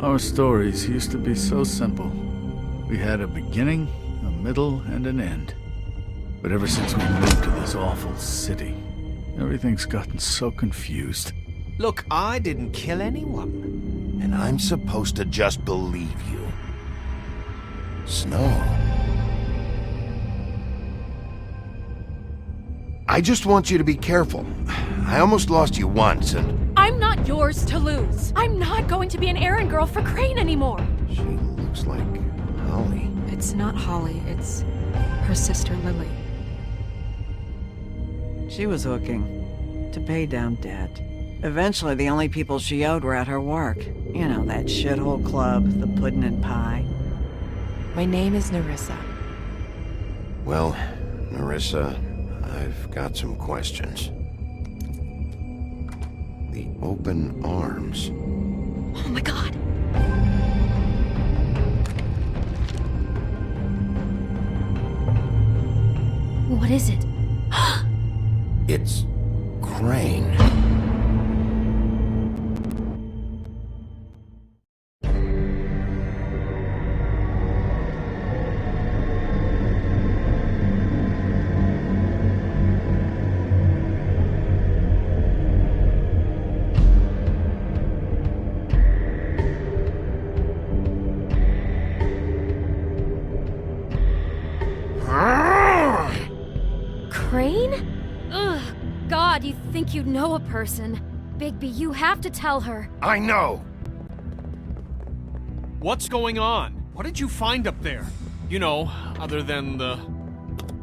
Our stories used to be so simple. We had a beginning, a middle, and an end. But ever since we moved to this awful city, everything's gotten so confused. Look, I didn't kill anyone. And I'm supposed to just believe you. Snow. I just want you to be careful. I almost lost you once, and... I'm not yours to lose. I'm not going to be an errand girl for Crane anymore. She looks like Holly. It's not Holly, it's her sister Lily. She was hooking to pay down debt. Eventually, the only people she owed were at her work. You know, that shithole club, the Puddin' and Pie. My name is Nerissa. Well, Nerissa, I've got some questions. The open arms. Oh my god! What is it? It's Crane. Crane? Ugh, God, you think you know a person. Bigby, you have to tell her. I know! What's going on? What did you find up there? You know, other than the...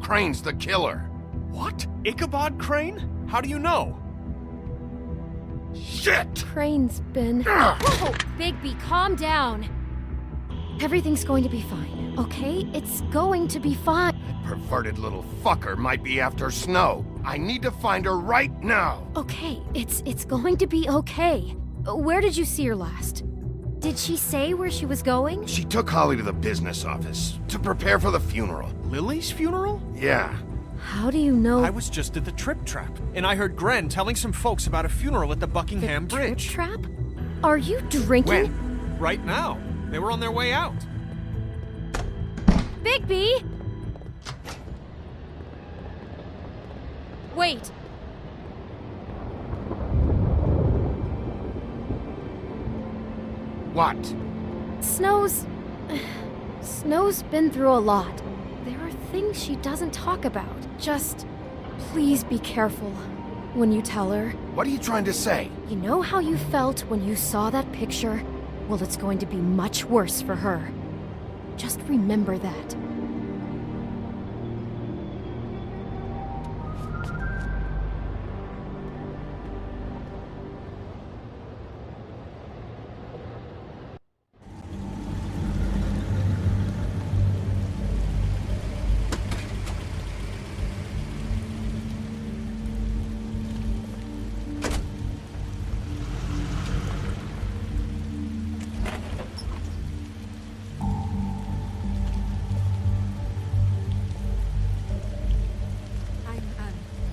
Crane's the killer. What? Ichabod Crane? How do you know? Shit! Crane's been... Whoa! Bigby, calm down. Everything's going to be fine, okay? It's going to be fine. Perverted little fucker might be after Snow. I need to find her right now. Okay, it's going to be okay. Where did you see her last? Did she say where she was going? She took Holly to the business office to prepare for the funeral. Lily's funeral? Yeah. How do you know? I was just at the Trip Trap, and I heard Gren telling some folks about a funeral at the Buckingham Bridge. Trip Trap? Are you drinking? When? Right now. They were on their way out. Bigby! Wait. What? Snow's been through a lot. There are things she doesn't talk about. Just please be careful when you tell her. What are you trying to say? You know how you felt when you saw that picture? Well, it's going to be much worse for her. Just remember that.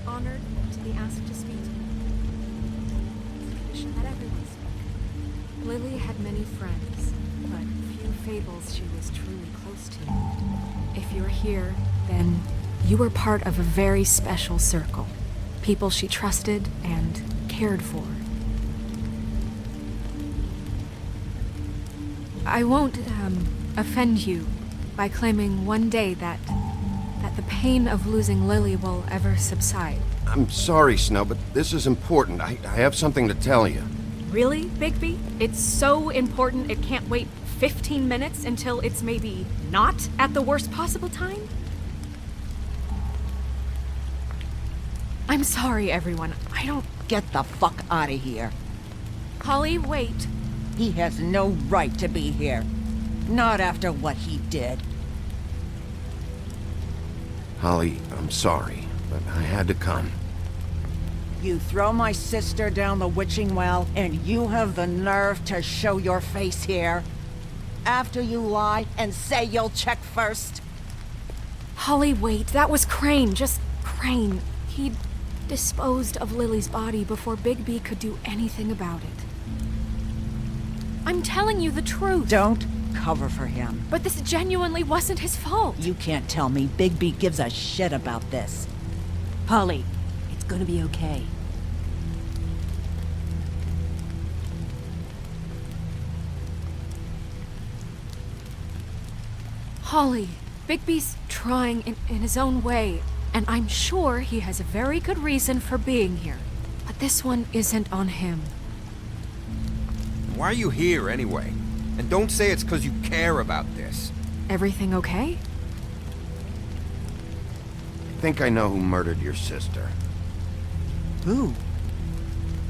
Honored to be asked to speak to you. Tradition that everyone spoke. Lily had many friends, but few Fables she was truly close to. If you're here, then you were part of a very special circle. People she trusted and cared for. I won't, offend you by claiming one day that the pain of losing Lily will ever subside. I'm sorry, Snow, but this is important. I have something to tell you. Really, Bigby? It's so important it can't wait 15 minutes until it's maybe not at the worst possible time? I'm sorry, everyone. I don't... Get the fuck out of here. Holly, wait. He has no right to be here. Not after what he did. Holly, I'm sorry, but I had to come. You throw my sister down the witching well, and you have the nerve to show your face here? After you lie and say you'll check first? Holly, wait. That was Crane. Just Crane. He'd disposed of Lily's body before Bigby could do anything about it. I'm telling you the truth. Don't cover for him. But this genuinely wasn't his fault. You can't tell me Bigby gives a shit about this. Holly, it's gonna be okay. Holly, Bigby's trying in his own way, and I'm sure he has a very good reason for being here. But this one isn't on him. Why are you here anyway? And don't say it's because you care about this. Everything okay? I think I know who murdered your sister. Who?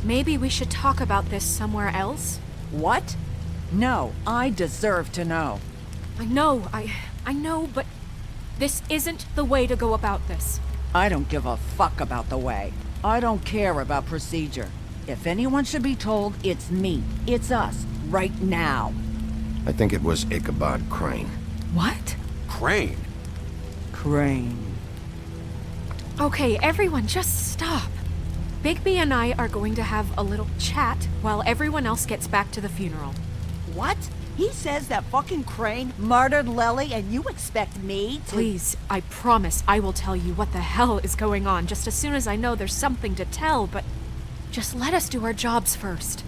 Maybe we should talk about this somewhere else? What? No, I deserve to know. I know, but this isn't the way to go about this. I don't give a fuck about the way. I don't care about procedure. If anyone should be told, it's me. It's us. Right now. I think it was Ichabod Crane. What? Crane? Crane. Okay, everyone, just stop. Bigby and I are going to have a little chat while everyone else gets back to the funeral. What? He says that fucking Crane murdered Lily and you expect me to— Please, I promise I will tell you what the hell is going on just as soon as I know there's something to tell, but just let us do our jobs first.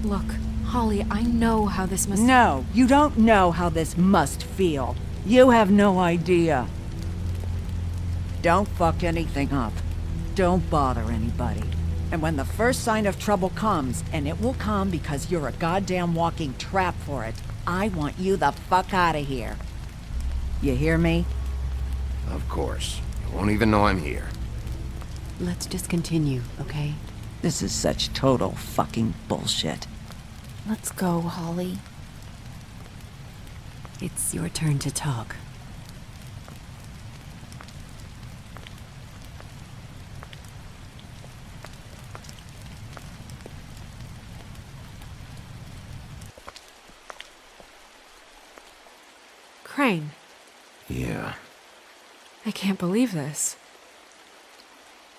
Look, Holly, I know how this must— No, you don't know how this must feel. You have no idea. Don't fuck anything up. Don't bother anybody. And when the first sign of trouble comes, and it will come because you're a goddamn walking trap for it, I want you the fuck out of here. You hear me? Of course. You won't even know I'm here. Let's just continue, okay? This is such total fucking bullshit. Let's go, Holly. It's your turn to talk. Crane, Yeah. I can't believe this.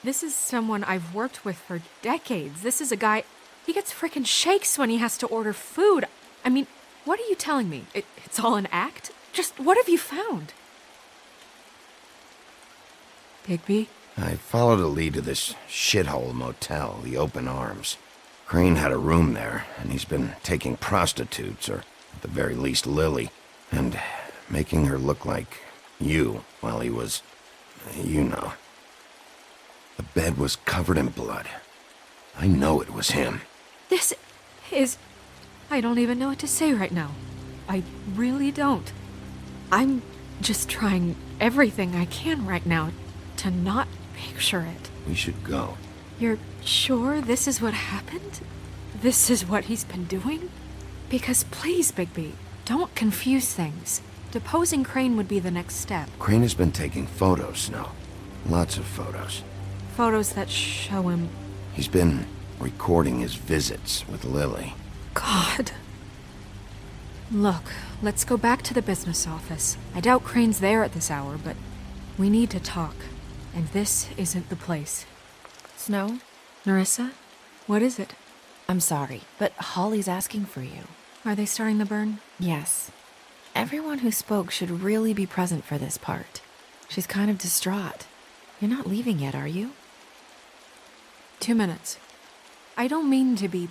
This is someone I've worked with for decades. This is a guy, he gets frickin' shakes when he has to order food. I mean, what are you telling me? It's all an act? Just what have you found? Bigby? I followed a lead to this shithole motel, the Open Arms. Crane had a room there, and he's been taking prostitutes, or at the very least Lily, and making her look like you while he was, you know. The bed was covered in blood. I know it was him. This is... I don't even know what to say right now. I really don't. I'm just trying everything I can right now to not picture it. We should go. You're sure this is what happened? This is what he's been doing? Because please, Bigby, don't confuse things. Deposing Crane would be the next step. Crane has been taking photos, Snow. Lots of photos. Photos that show him... He's been recording his visits with Lily. God. Look, let's go back to the business office. I doubt Crane's there at this hour, but we need to talk. And this isn't the place. Snow? Nerissa? What is it? I'm sorry, but Holly's asking for you. Are they starting the burn? Yes. Everyone who spoke should really be present for this part. She's kind of distraught. You're not leaving yet, are you? 2 minutes. I don't mean to be,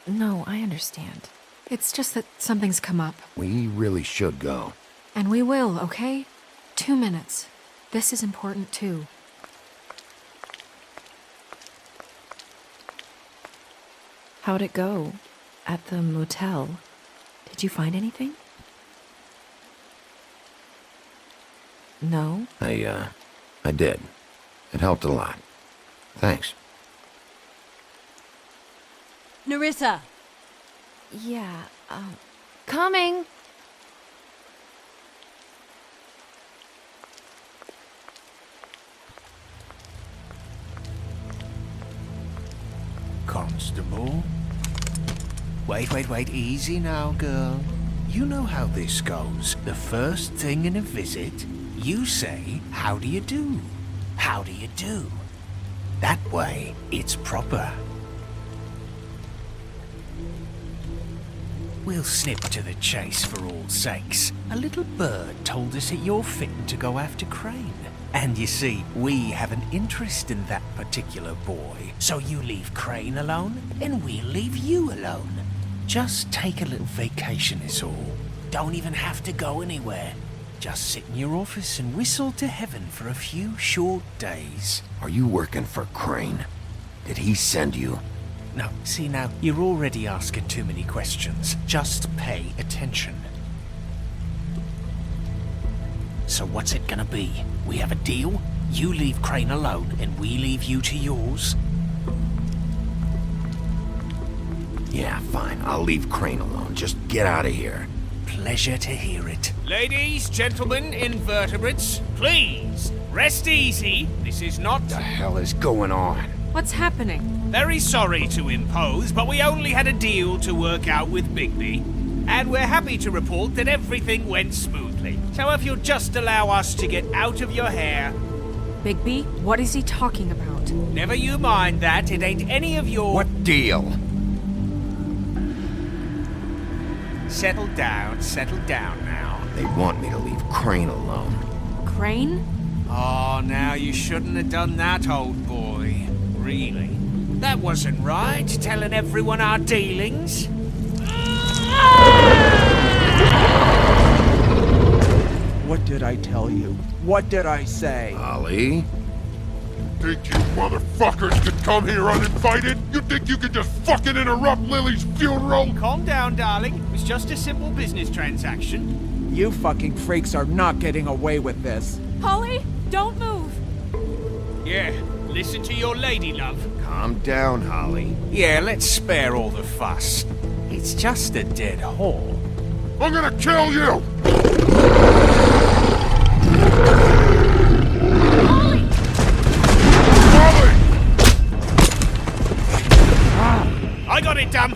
No, I understand. It's just that something's come up. We really should go. And we will, okay? 2 minutes. This is important too. How'd it go? At the motel? Did you find anything? No? I did. It helped a lot. Thanks. Nerissa! Yeah, coming! Constable? Wait, easy now, girl. You know how this goes. The first thing in a visit, you say, how do you do? How do you do? That way, it's proper. We'll snip to the chase for all sakes. A little bird told us that you're fitting to go after Crane. And you see, we have an interest in that particular boy. So you leave Crane alone, and we'll leave you alone. Just take a little vacation is all. Don't even have to go anywhere. Just sit in your office and whistle to heaven for a few short days. Are you working for Crane? Did he send you? No, see now, you're already asking too many questions. Just pay attention. So what's it gonna be? We have a deal? You leave Crane alone, and we leave you to yours? Yeah, fine. I'll leave Crane alone. Just get out of here. Pleasure to hear it. Ladies, gentlemen, invertebrates, please, rest easy. This is not... What the hell is going on? What's happening? Very sorry to impose, but we only had a deal to work out with Bigby. And we're happy to report that everything went smoothly. So if you'll just allow us to get out of your hair... Bigby, what is he talking about? Never you mind that, it ain't any of your... What deal? Settle down now. They want me to leave Crane alone. Crane? Oh, now you shouldn't have done that, old boy. Really? That wasn't right, telling everyone our dealings. What did I tell you? What did I say? Holly? Think you motherfuckers could come here uninvited? You think you could just fucking interrupt Lily's funeral? Calm down, darling. It was just a simple business transaction. You fucking freaks are not getting away with this. Holly, don't move! Yeah, listen to your lady, love. Calm down, Holly. Yeah, let's spare all the fuss. It's just a dead hole. I'm gonna kill you! Holly! Holly! I got it, damn.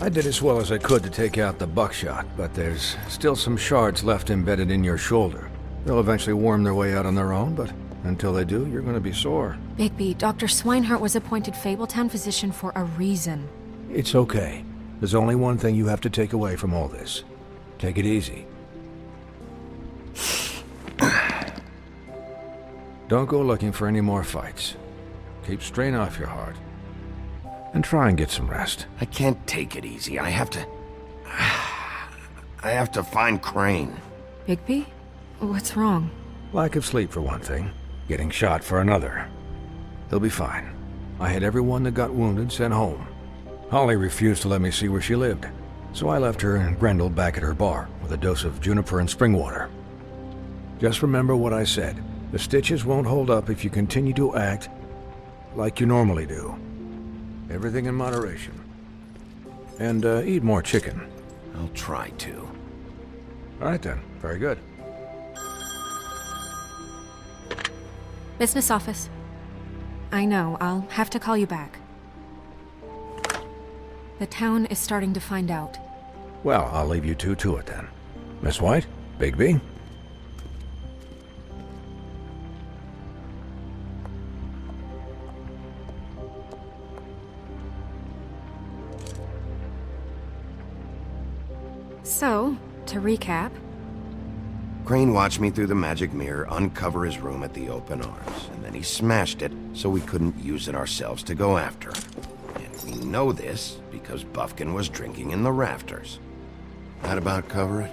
I did as well as I could to take out the buckshot, but there's still some shards left embedded in your shoulder. They'll eventually worm their way out on their own, but until they do, you're gonna be sore. Bigby, Dr. Swinehart was appointed Fabletown physician for a reason. It's okay. There's only one thing you have to take away from all this. Take it easy. Don't go looking for any more fights. Keep strain off your heart. And try and get some rest. I can't take it easy. I have to find Crane. Bigby? What's wrong? Lack of sleep for one thing. Getting shot for another. He'll be fine. I had everyone that got wounded sent home. Holly refused to let me see where she lived, so I left her and Grendel back at her bar with a dose of juniper and spring water. Just remember what I said. The stitches won't hold up if you continue to act like you normally do. Everything in moderation. And eat more chicken. I'll try to. All right then. Very good. Business office. I know. I'll have to call you back. The town is starting to find out. Well, I'll leave you two to it then. Miss White? Bigby? So, to recap... Crane watched me through the magic mirror uncover his room at the open arms, and then he smashed it so we couldn't use it ourselves to go after him. And we know this because Buffkin was drinking in the rafters. That about cover it?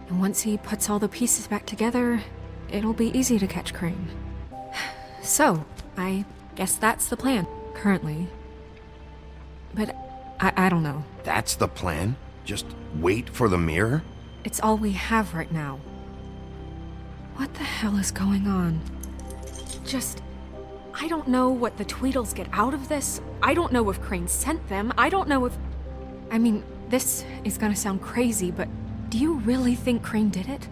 And once he puts all the pieces back together, it'll be easy to catch Crane. So, I guess that's the plan, currently. But I don't know. That's the plan? Just wait for the mirror? It's all we have right now. What the hell is going on? I don't know what the Tweedles get out of this. I don't know if Crane sent them. I don't know if... I mean, this is gonna sound crazy, but do you really think Crane did it?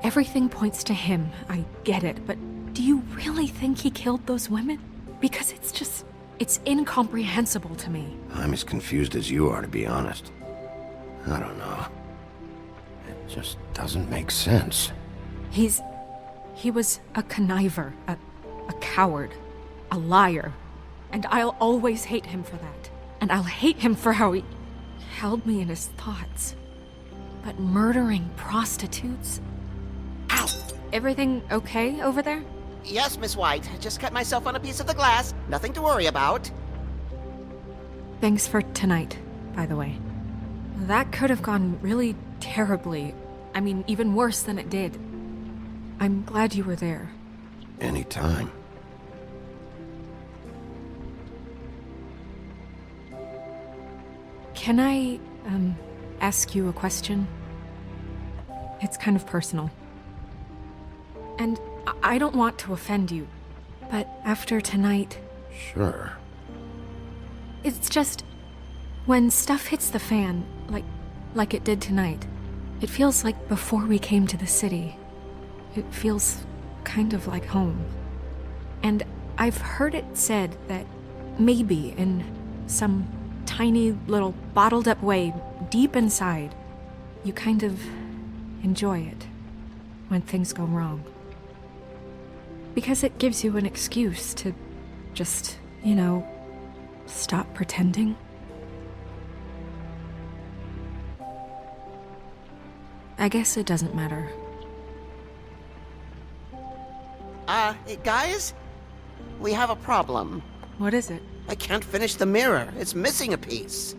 Everything points to him, I get it, but do you really think he killed those women? Because it's incomprehensible to me. I'm as confused as you are, to be honest. I don't know. It just doesn't make sense. He was a conniver, a coward, a liar. And I'll always hate him for that. And I'll hate him for how he held me in his thoughts. But murdering prostitutes? Ow! Everything okay over there? Yes, Miss White. Just cut myself on a piece of the glass. Nothing to worry about. Thanks for tonight, by the way. That could have gone really terribly. I mean, even worse than it did. I'm glad you were there. Anytime. Can I, ask you a question? It's kind of personal. And I don't want to offend you, but after tonight... Sure. It's just... when stuff hits the fan, like it did tonight, it feels like before we came to the city. It feels kind of like home. And I've heard it said that maybe in some tiny little bottled up way deep inside, you kind of enjoy it when things go wrong. Because it gives you an excuse to just, stop pretending. I guess it doesn't matter. Guys? We have a problem. What is it? I can't finish the mirror. It's missing a piece.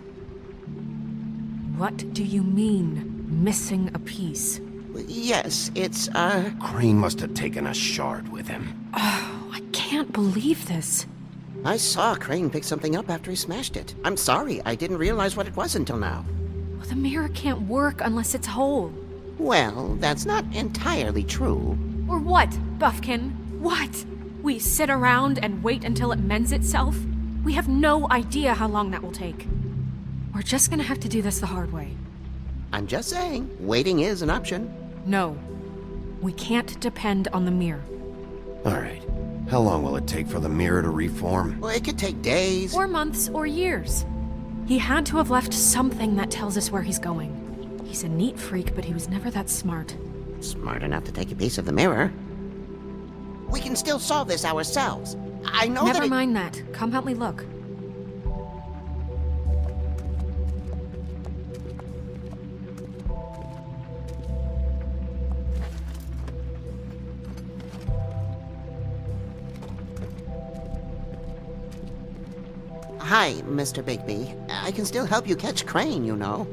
What do you mean, missing a piece? Yes, it's, Crane must have taken a shard with him. Oh, I can't believe this. I saw Crane pick something up after he smashed it. I'm sorry, I didn't realize what it was until now. Well, the mirror can't work unless it's whole. Well, that's not entirely true. Or what, Buffkin? What? We sit around and wait until it mends itself? We have no idea how long that will take. We're just gonna have to do this the hard way. I'm just saying, waiting is an option. No. We can't depend on the mirror. All right. How long will it take for the mirror to reform? Well, it could take days. Or months, or years. He had to have left something that tells us where he's going. He's a neat freak, but he was never that smart. Smart enough to take a piece of the mirror. We can still solve this ourselves. I know Never mind that. Come help me look. Hi, Mr. Bigby. I can still help you catch Crane, you know.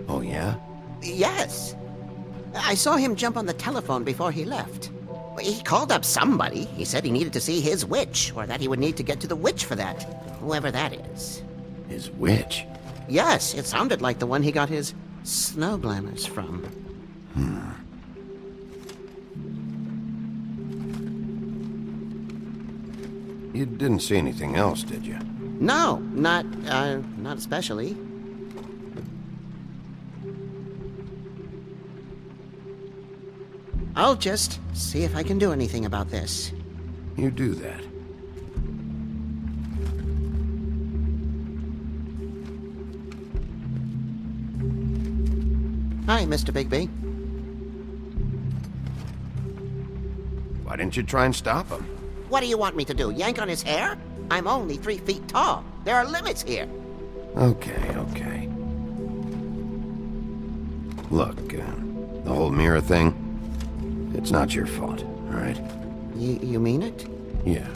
Oh, yeah? Yes. I saw him jump on the telephone before he left. He called up somebody. He said he needed to see his witch, or that he would need to get to the witch for that. Whoever that is. His witch? Yes, it sounded like the one he got his snow glamours from. You didn't see anything else, did you? No, not especially. I'll just see if I can do anything about this. You do that. Hi, Mr. Bigby. Why didn't you try and stop him? What do you want me to do, yank on his hair? I'm only 3 feet tall. There are limits here. Okay. Look, the whole mirror thing, it's not your fault, all right? You mean it? Yeah.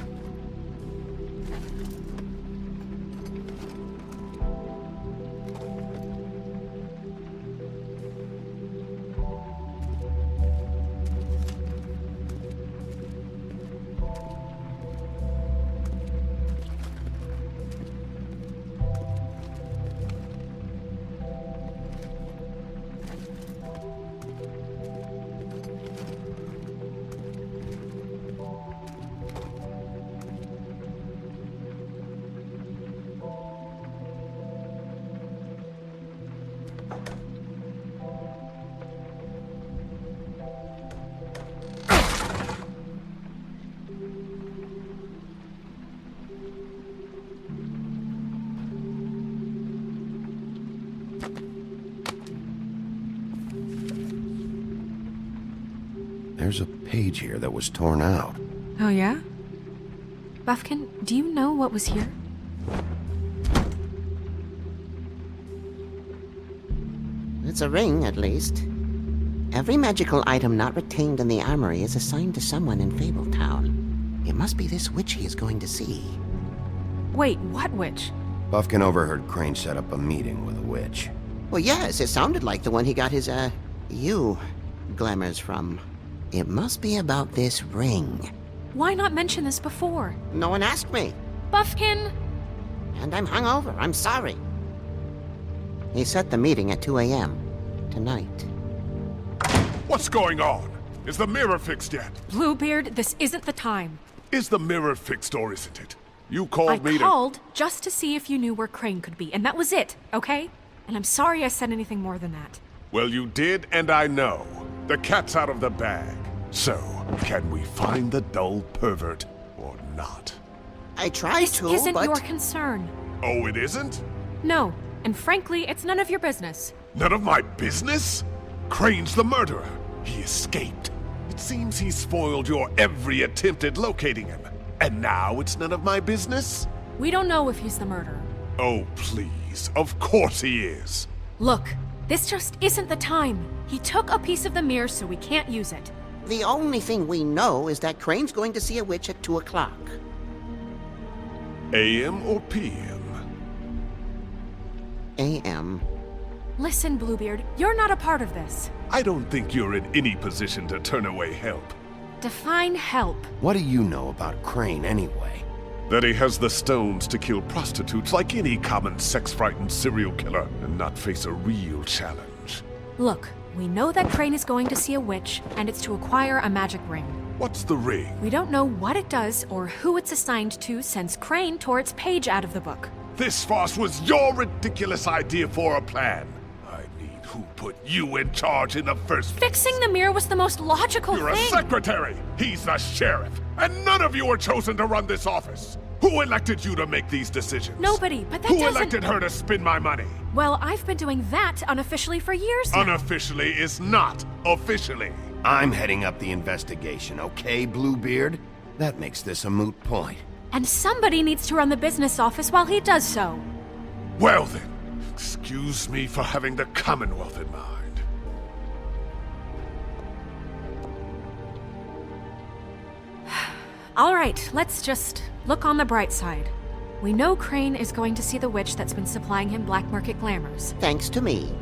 There's a page here that was torn out. Oh, yeah? Buffkin, do you know what was here? It's a ring, at least. Every magical item not retained in the armory is assigned to someone in Fabletown. It must be this witch he is going to see. Wait, what witch? Buffkin overheard Crane set up a meeting with a witch. Well, yes, it sounded like the one he got his, glamours from. It must be about this ring. Why not mention this before? No one asked me. Buffkin! And I'm hungover. I'm sorry. He set the meeting at 2 a.m. tonight. What's going on? Is the mirror fixed yet? Bluebeard, this isn't the time. Is the mirror fixed or isn't it? You called me I called just to see if you knew where Crane could be, and that was it, okay? And I'm sorry I said anything more than that. Well, you did, and I know. The cat's out of the bag. So, can we find the dull pervert or not? I tried this to, isn't but... your concern. Oh, it isn't? No, and frankly, it's none of your business. None of my business? Crane's the murderer. He escaped. It seems he spoiled your every attempt at locating him. And now it's none of my business? We don't know if he's the murderer. Oh, please. Of course he is. Look, this just isn't the time. He took a piece of the mirror, so we can't use it. The only thing we know is that Crane's going to see a witch at 2 o'clock. AM or PM? AM. Listen, Bluebeard, you're not a part of this. I don't think you're in any position to turn away help. Define help. What do you know about Crane, anyway? That he has the stones to kill prostitutes like any common sex-frightened serial killer and not face a real challenge. Look, we know that Crane is going to see a witch, and it's to acquire a magic ring. What's the ring? We don't know what it does or who it's assigned to since Crane tore its page out of the book. This farce was your ridiculous idea for a plan. I mean, who put you in charge in the first place? Fixing the mirror was the most logical You're thing. a secretary! He's the sheriff! And none of you were chosen to run this office! Who elected you to make these decisions? Nobody, but that Who doesn't... elected her to spend my money? Well, I've been doing that unofficially for years now. Unofficially is not officially. I'm heading up the investigation, okay, Bluebeard? That makes this a moot point. And somebody needs to run the business office while he does so. Well then, excuse me for having the Commonwealth in mind. All right, let's just look on the bright side. We know Crane is going to see the witch that's been supplying him black market glamours. Thanks to me.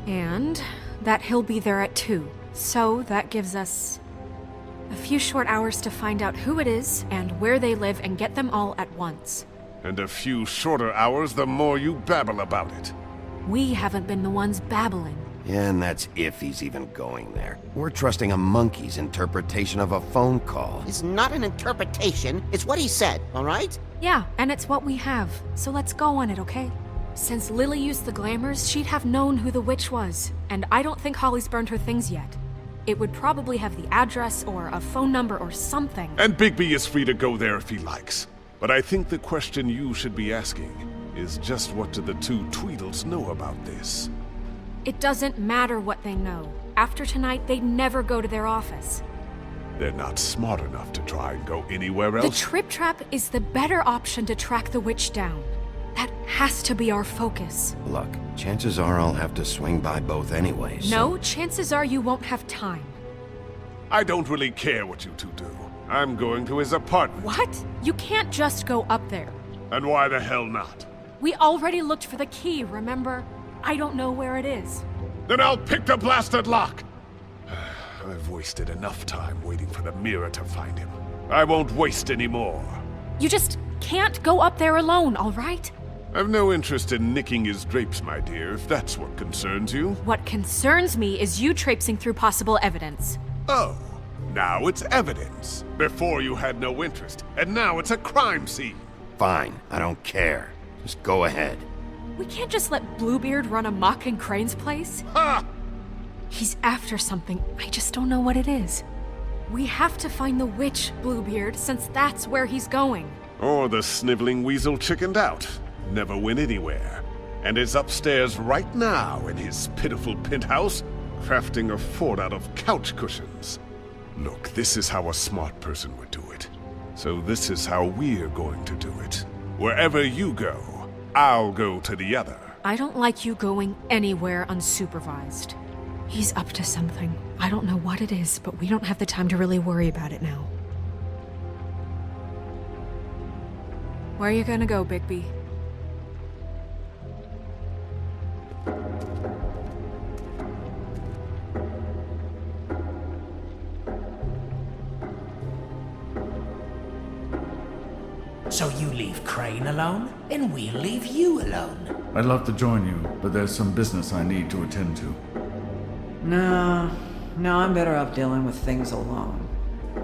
And that he'll be there at 2. So that gives us a few short hours to find out who it is and where they live and get them all at once. And a few shorter hours the more you babble about it. We haven't been the ones babbling. And that's if he's even going there. We're trusting a monkey's interpretation of a phone call. It's not an interpretation, it's what he said, all right? Yeah, and it's what we have. So let's go on it, okay? Since Lily used the glamours, she'd have known who the witch was. And I don't think Holly's burned her things yet. It would probably have the address or a phone number or something. And Bigby is free to go there if he likes. But I think the question you should be asking is just what do the two Tweedles know about this? It doesn't matter what they know. After tonight, they'd never go to their office. They're not smart enough to try and go anywhere else. The Trip Trap is the better option to track the witch down. That has to be our focus. Look, chances are I'll have to swing by both anyways. No, chances are you won't have time. I don't really care what you two do. I'm going to his apartment. What? You can't just go up there. And why the hell not? We already looked for the key, remember? I don't know where it is. Then I'll pick the blasted lock! I've wasted enough time waiting for the mirror to find him. I won't waste any more. You just can't go up there alone, all right? I've no interest in nicking his drapes, my dear, if that's what concerns you. What concerns me is you traipsing through possible evidence. Oh, now it's evidence. Before you had no interest, and now it's a crime scene. Fine, I don't care. Just go ahead. We can't just let Bluebeard run amok in Crane's place. Ha! He's after something, I just don't know what it is. We have to find the witch, Bluebeard, since that's where he's going. Or the sniveling weasel chickened out. Never went anywhere. And is upstairs right now in his pitiful penthouse, crafting a fort out of couch cushions. Look, this is how a smart person would do it. So this is how we're going to do it. Wherever you go, I'll go to the other. I don't like you going anywhere unsupervised. He's up to something. I don't know what it is, but we don't have the time to really worry about it now. Where are you gonna go, Bigby? So you leave Crane alone, and we'll leave you alone. I'd love to join you, but there's some business I need to attend to. No, I'm better off dealing with things alone.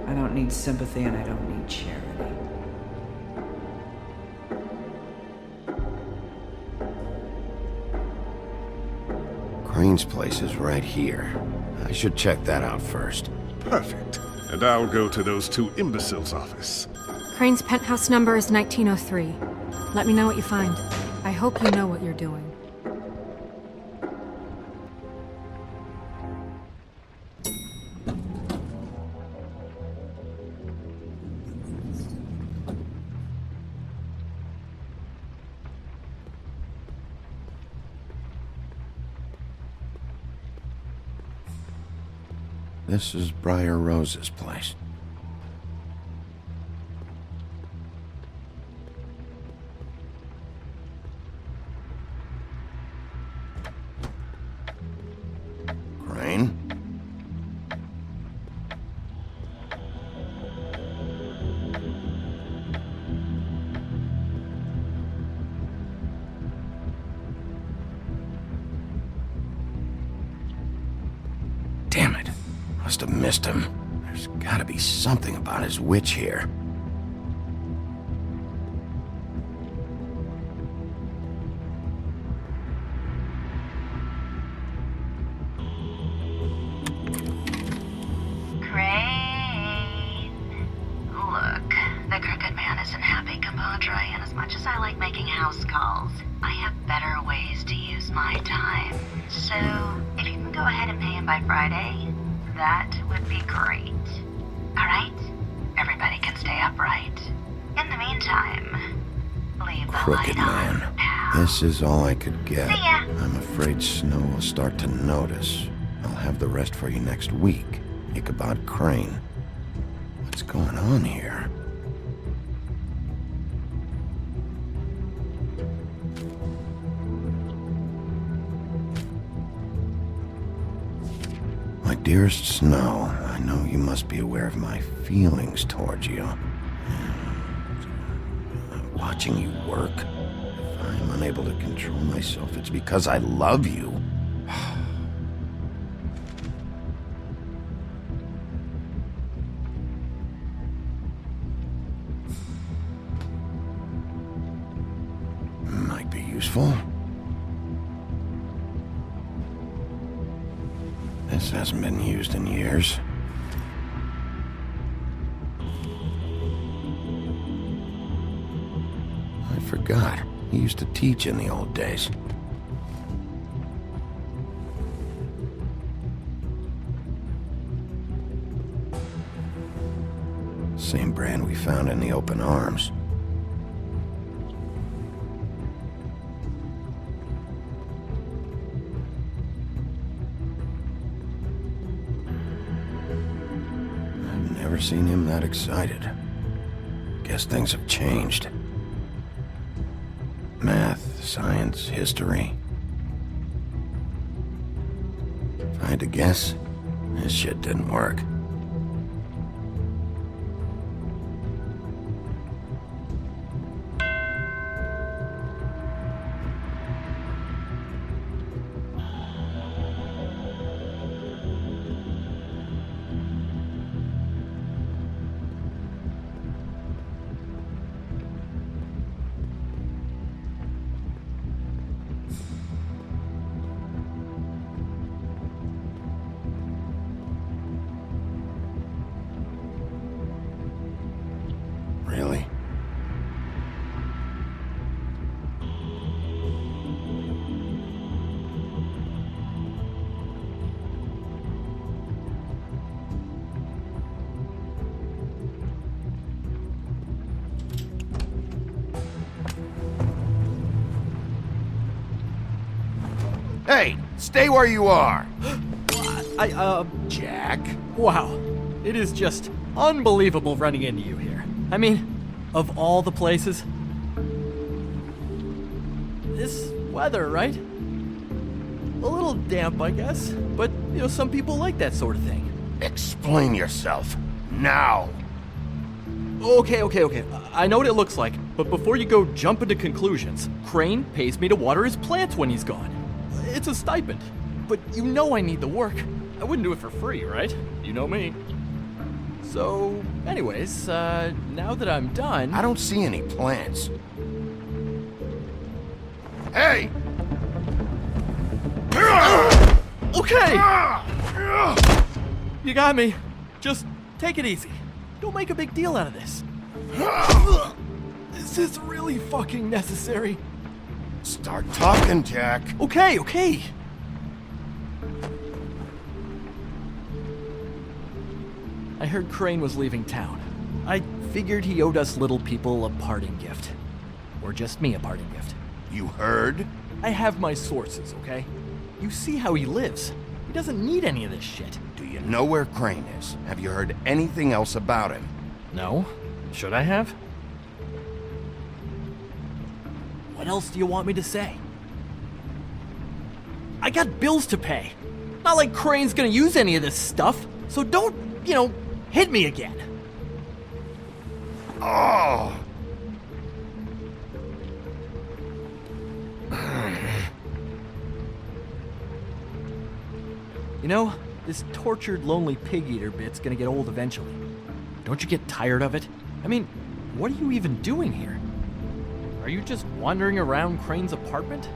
I don't need sympathy and I don't need charity. Crane's place is right here. I should check that out first. Perfect. And I'll go to those two imbeciles' office. Crane's penthouse number is 1903. Let me know what you find. I hope you know what you're doing. This is Briar Rose's place. Crane? Damn it. Must have missed him. There's gotta be something about his witch here. Crane. Look, the Crooked Man isn't happy, compadre, and as much as I like making house calls, I have better ways to use my time. So, if you can go ahead and pay him by Friday, that would be great. Alright? Everybody can stay upright. In the meantime, leave the Crooked light on, Man. pal. This is all I could get. See ya. I'm afraid Snow will start to notice. I'll have the rest for you next week. Ichabod Crane. What's going on here? My dearest Snow, I know you must be aware of my feelings towards you. Watching you work, if I'm unable to control myself, it's because I love you. Might be useful. This hasn't been used in years. I forgot. He used to teach in the old days. Same brand we found in the open arms. I've never seen him that excited. Guess things have changed. Math, science, history. If I had to guess, this shit didn't work. Really? Hey, stay where you are! Jack? Wow. It is just unbelievable running into you here. I mean, of all the places. This weather, right? A little damp, I guess. But, some people like that sort of thing. Explain yourself. Now! Okay. I know what it looks like, but before you go jumping to conclusions, Crane pays me to water his plants when he's gone. It's a stipend. But I need the work. I wouldn't do it for free, right? You know me. So, anyways, now that I'm done... I don't see any plants. Hey! Okay! You got me. Just take it easy. Don't make a big deal out of this. Is this really fucking necessary? Start talking, Jack. Okay. I heard Crane was leaving town. I figured he owed us little people a parting gift. Or just me a parting gift. You heard? I have my sources, okay? You see how he lives. He doesn't need any of this shit. Do you know where Crane is? Have you heard anything else about him? No. Should I have? What else do you want me to say? I got bills to pay. Not like Crane's gonna use any of this stuff, so don't, hit me again. Oh! This tortured, lonely pig-eater bit's gonna get old eventually. Don't you get tired of it? I mean, what are you even doing here? Are you just wandering around Crane's apartment?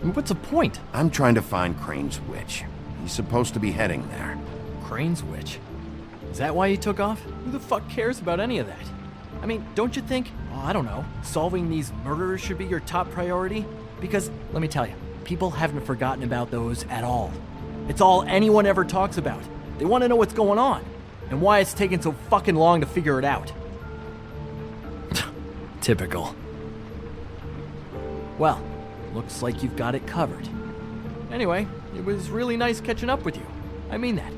I mean, what's the point? I'm trying to find Crane's witch. He's supposed to be heading there. Crane's witch? Is that why he took off? Who the fuck cares about any of that? I mean, don't you think, I don't know, solving these murders should be your top priority? Because, let me tell you, people haven't forgotten about those at all. It's all anyone ever talks about. They want to know what's going on, and why it's taking so fucking long to figure it out. Typical. Well, looks like you've got it covered. Anyway, it was really nice catching up with you. I mean that.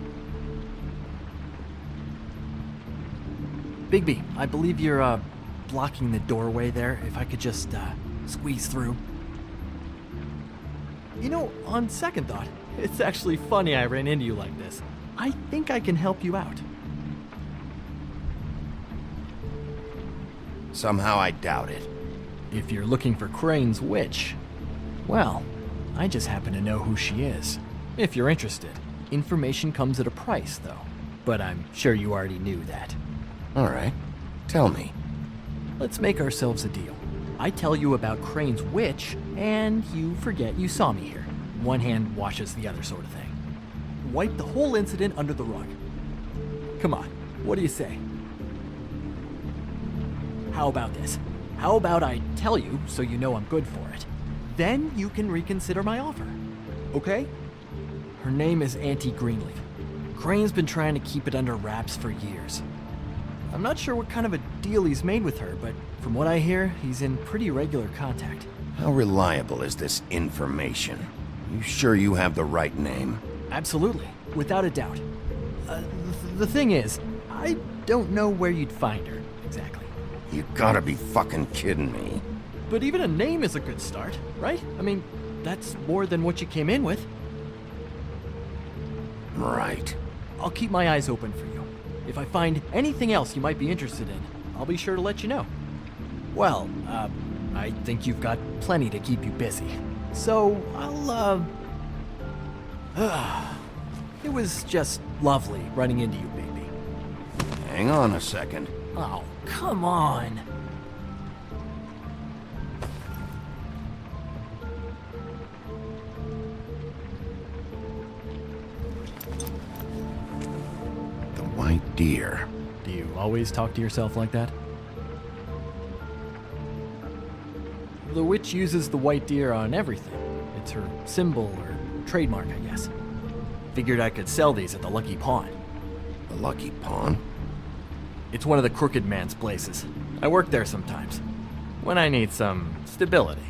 Bigby, I believe you're, blocking the doorway there. If I could just, squeeze through. On second thought, it's actually funny I ran into you like this. I think I can help you out. Somehow I doubt it. If you're looking for Crane's witch, well, I just happen to know who she is. If you're interested. Information comes at a price, though. But I'm sure you already knew that. All right. Tell me. Let's make ourselves a deal. I tell you about Crane's witch, and you forget you saw me here. One hand washes the other sort of thing. Wipe the whole incident under the rug. Come on, what do you say? How about this? How about I tell you so you know I'm good for it? Then you can reconsider my offer. Okay? Her name is Auntie Greenleaf. Crane's been trying to keep it under wraps for years. I'm not sure what kind of a deal he's made with her, but from what I hear, he's in pretty regular contact. How reliable is this information? You sure you have the right name? Absolutely, without a doubt. The thing is, I don't know where you'd find her, exactly. You gotta be fucking kidding me. But even a name is a good start, right? I mean, that's more than what you came in with. Right. I'll keep my eyes open for you. If I find anything else you might be interested in, I'll be sure to let you know. Well, I think you've got plenty to keep you busy. So, it was just lovely running into you, Bigby. Hang on a second. Oh, come on. The white deer. Do you always talk to yourself like that? The witch uses the white deer on everything. It's her symbol or trademark, I guess. Figured I could sell these at the Lucky Pawn. The Lucky Pawn? It's one of the crooked man's places. I work there sometimes, when I need some stability.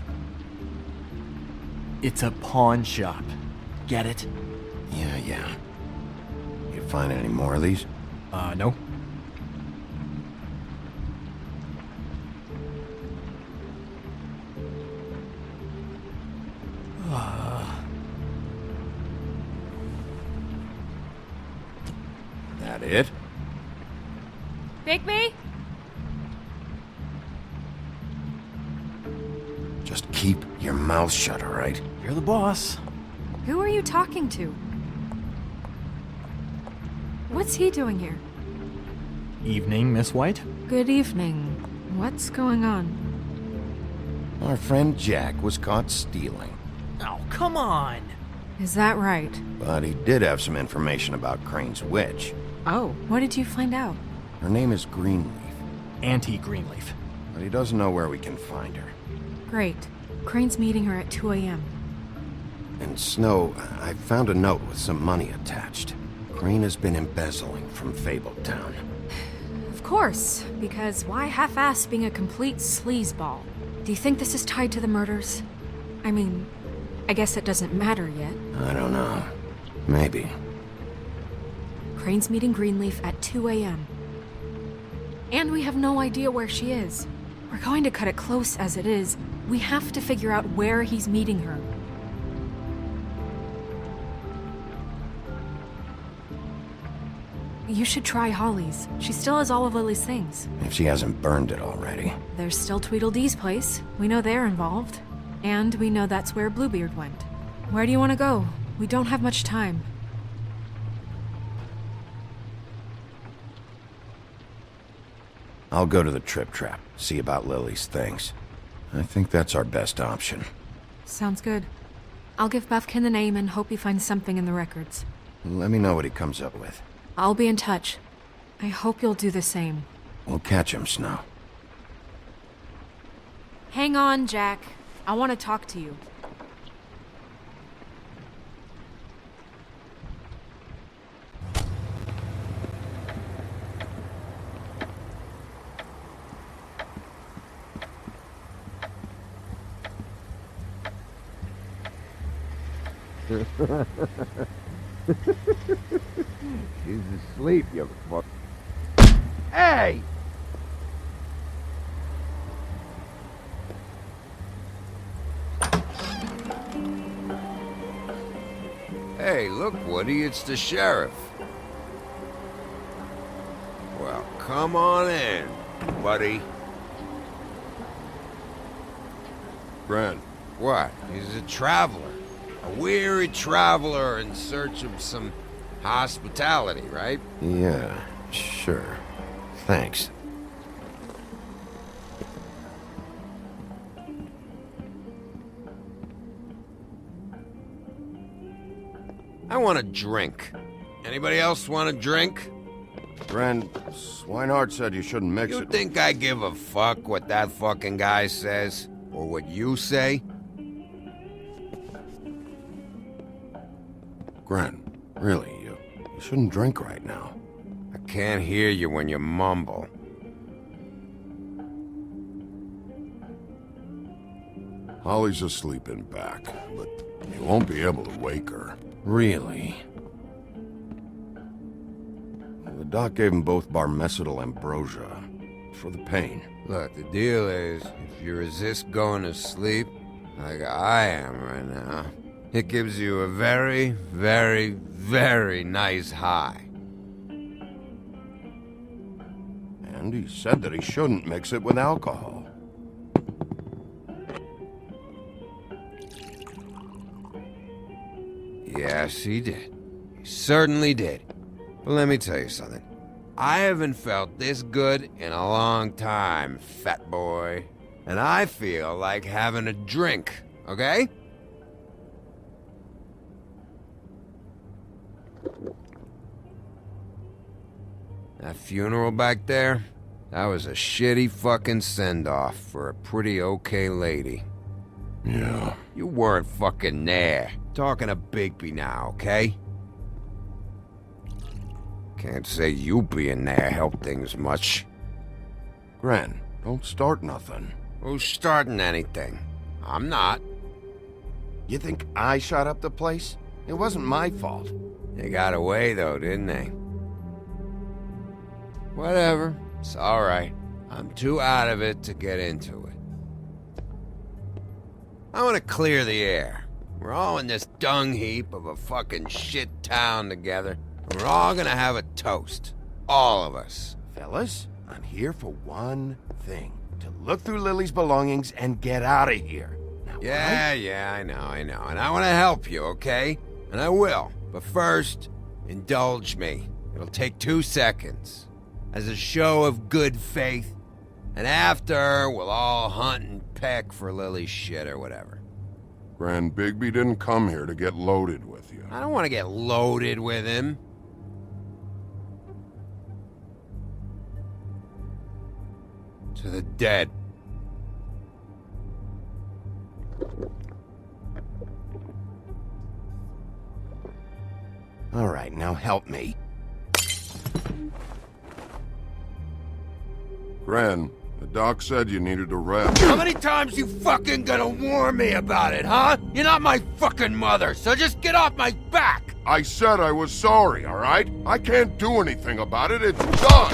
It's a pawn shop. Get it? Yeah. You find any more of these? No. That it? Bigby? Just keep your mouth shut, all right? You're the boss. Who are you talking to? What's he doing here? Evening, Miss White. Good evening. What's going on? Our friend Jack was caught stealing. Oh, come on. Is that right? But he did have some information about Crane's witch. Oh, what did you find out? Her name is Greenleaf. Auntie Greenleaf. But he doesn't know where we can find her. Great. Crane's meeting her at 2 a.m. And Snow, I found a note with some money attached. Crane has been embezzling from Fabletown. Of course, because why half-ass being a complete sleazeball? Do you think this is tied to the murders? I mean, I guess it doesn't matter yet. I don't know. Maybe. Crane's meeting Greenleaf at 2 a.m. And we have no idea where she is. We're going to cut it close as it is. We have to figure out where he's meeting her. You should try Holly's. She still has all of Lily's things. If she hasn't burned it already. There's still Tweedledee's place. We know they're involved. And we know that's where Bluebeard went. Where do you want to go? We don't have much time. I'll go to the Trip Trap, see about Lily's things. I think that's our best option. Sounds good. I'll give Buffkin the name and hope he finds something in the records. Let me know what he comes up with. I'll be in touch. I hope you'll do the same. We'll catch him, Snow. Hang on, Jack. I want to talk to you. He's asleep, you fuck. Hey! Hey, look, Woody, it's the sheriff. Well, come on in, buddy. Brent. What? He's a traveler. A weary traveler in search of some hospitality, right? Yeah, sure. Thanks. I want a drink. Anybody else want a drink? Brent, Swinehart said you shouldn't mix You it. think I give a fuck what that fucking guy says? Or what you say? Gren, really, you shouldn't drink right now. I can't hear you when you mumble. Holly's asleep in back, but you won't be able to wake her. Really? The doc gave them both barmecidal ambrosia for the pain. Look, the deal is, if you resist going to sleep, like I am right now, it gives you a very, very, very nice high. And he said that he shouldn't mix it with alcohol. Yes, he did. He certainly did. But let me tell you something. I haven't felt this good in a long time, fat boy. And I feel like having a drink, okay? That funeral back there, that was a shitty fucking send-off for a pretty okay lady. Yeah. You weren't fucking there. Talking to Bigby now, okay? Can't say you being there helped things much. Gren, don't start nothing. Who's starting anything? I'm not. You think I shot up the place? It wasn't my fault. They got away though, didn't they? Whatever. It's alright. I'm too out of it to get into it. I want to clear the air. We're all in this dung heap of a fucking shit town together. And we're all gonna have a toast. All of us. Fellas, I'm here for one thing. To look through Lily's belongings and get out of here. Now, Yeah, I know. And I want to help you, okay? And I will. But first, indulge me. It'll take 2 seconds. As a show of good faith. And after, we'll all hunt and peck for Lily's shit or whatever. Grand Bigby didn't come here to get loaded with you. I don't want to get loaded with him. To the dead. All right, now help me. Gran, the doc said you needed a rest. How many times you fucking gonna warn me about it, huh? You're not my fucking mother, so just get off my back! I said I was sorry, all right? I can't do anything about it. It's done!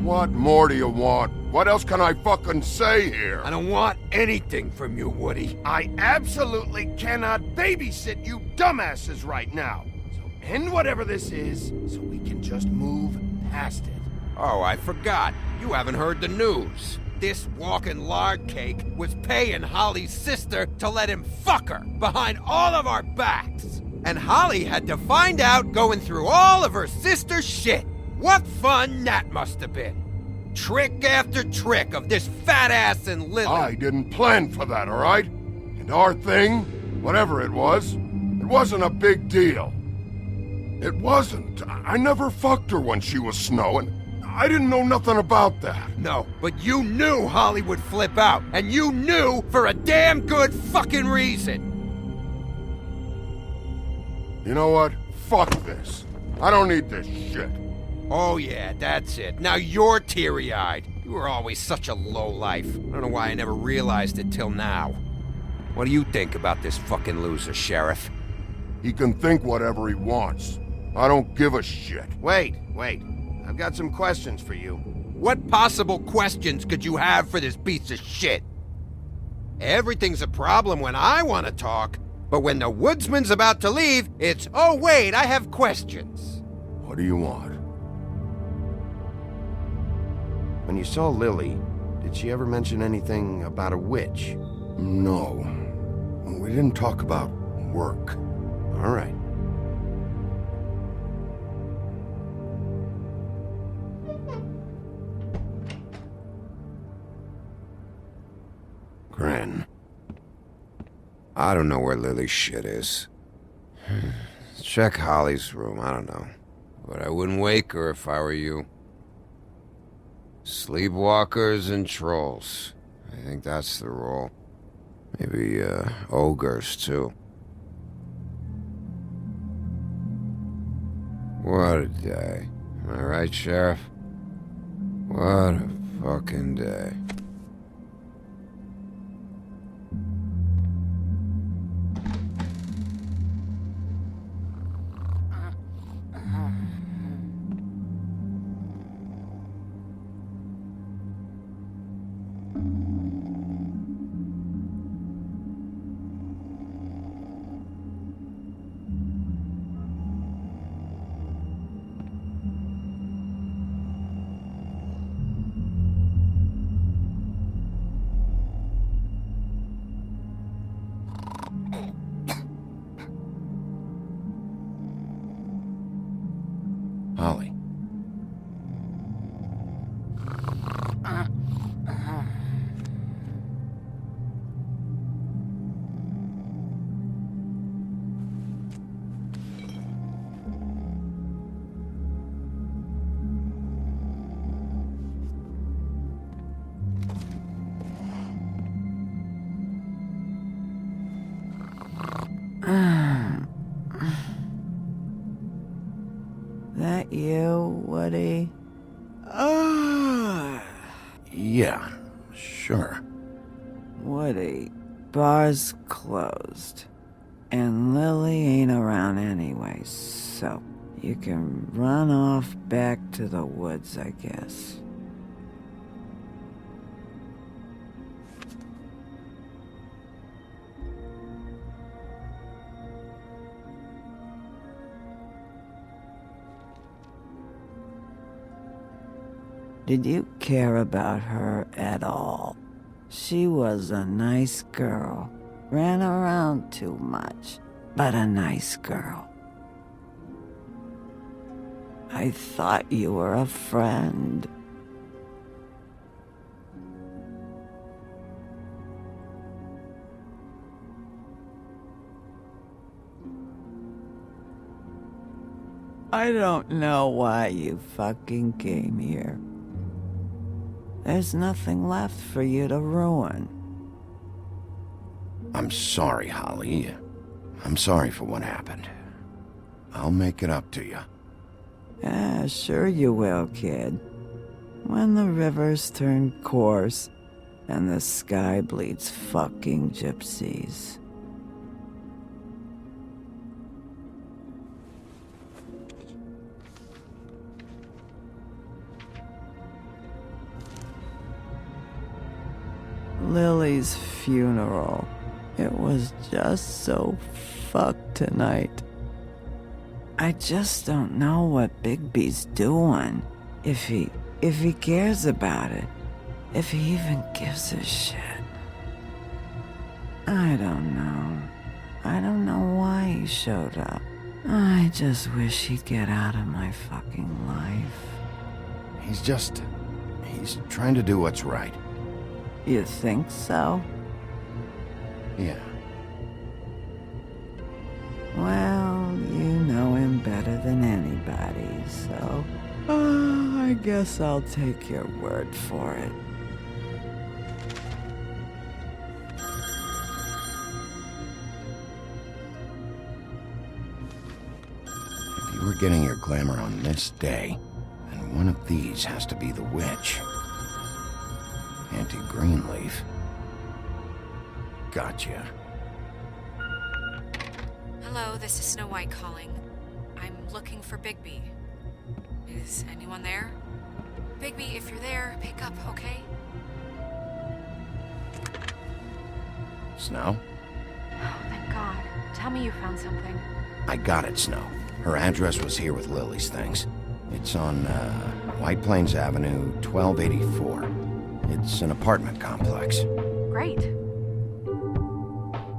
What more do you want? What else can I fucking say here? I don't want anything from you, Woody. I absolutely cannot babysit you dumbasses right now. So end whatever this is, so we can just move past it. Oh, I forgot. You haven't heard the news. This walking lard cake was paying Holly's sister to let him fuck her behind all of our backs. And Holly had to find out going through all of her sister's shit. What fun that must have been. Trick after trick of this fat ass and Lily. I didn't plan for that, all right? And our thing, whatever it wasn't a big deal. It wasn't. I never fucked her when she was snowing. I didn't know nothing about that. No, but you knew Holly would flip out, and you knew for a damn good fucking reason. You know what? Fuck this. I don't need this shit. Oh yeah, that's it. Now you're teary-eyed. You were always such a lowlife. I don't know why I never realized it till now. What do you think about this fucking loser, Sheriff? He can think whatever he wants. I don't give a shit. Wait. I've got some questions for you. What possible questions could you have for this piece of shit? Everything's a problem when I want to talk, but when the woodsman's about to leave, it's, oh wait, I have questions. What do you want? When you saw Lily, did she ever mention anything about a witch? No. We didn't talk about work. All right. Gran. I don't know where Lily's shit is. Check Holly's room, I don't know. But I wouldn't wake her if I were you. Sleepwalkers and trolls. I think that's the rule. Maybe, ogres, too. What a day. Am I right, Sheriff? What a fucking day. Holly. That you, Woody? Yeah, sure. Woody, bar's closed. And Lily ain't around anyway, so you can run off back to the woods, I guess. Did you care about her at all? She was a nice girl. Ran around too much, but a nice girl. I thought you were a friend. I don't know why you fucking came here. There's nothing left for you to ruin. I'm sorry, Holly. I'm sorry for what happened. I'll make it up to you. Yeah, sure you will, kid. When the rivers turn coarse and the sky bleeds fucking gypsies. Lily's funeral. It was just so fucked tonight. I just don't know what Bigby's doing. If he cares about it. If he even gives a shit. I don't know. I don't know why he showed up. I just wish he'd get out of my fucking life. He's trying to do what's right. You think so? Yeah. Well, you know him better than anybody, so... I guess I'll take your word for it. If you were getting your glamour on this day, then one of these has to be the witch. Auntie Greenleaf. Gotcha. Hello, this is Snow White calling. I'm looking for Bigby. Is anyone there? Bigby, if you're there, pick up, okay? Snow? Oh, thank God. Tell me you found something. I got it, Snow. Her address was here with Lily's things. It's on, White Plains Avenue, 1284. It's an apartment complex. Great.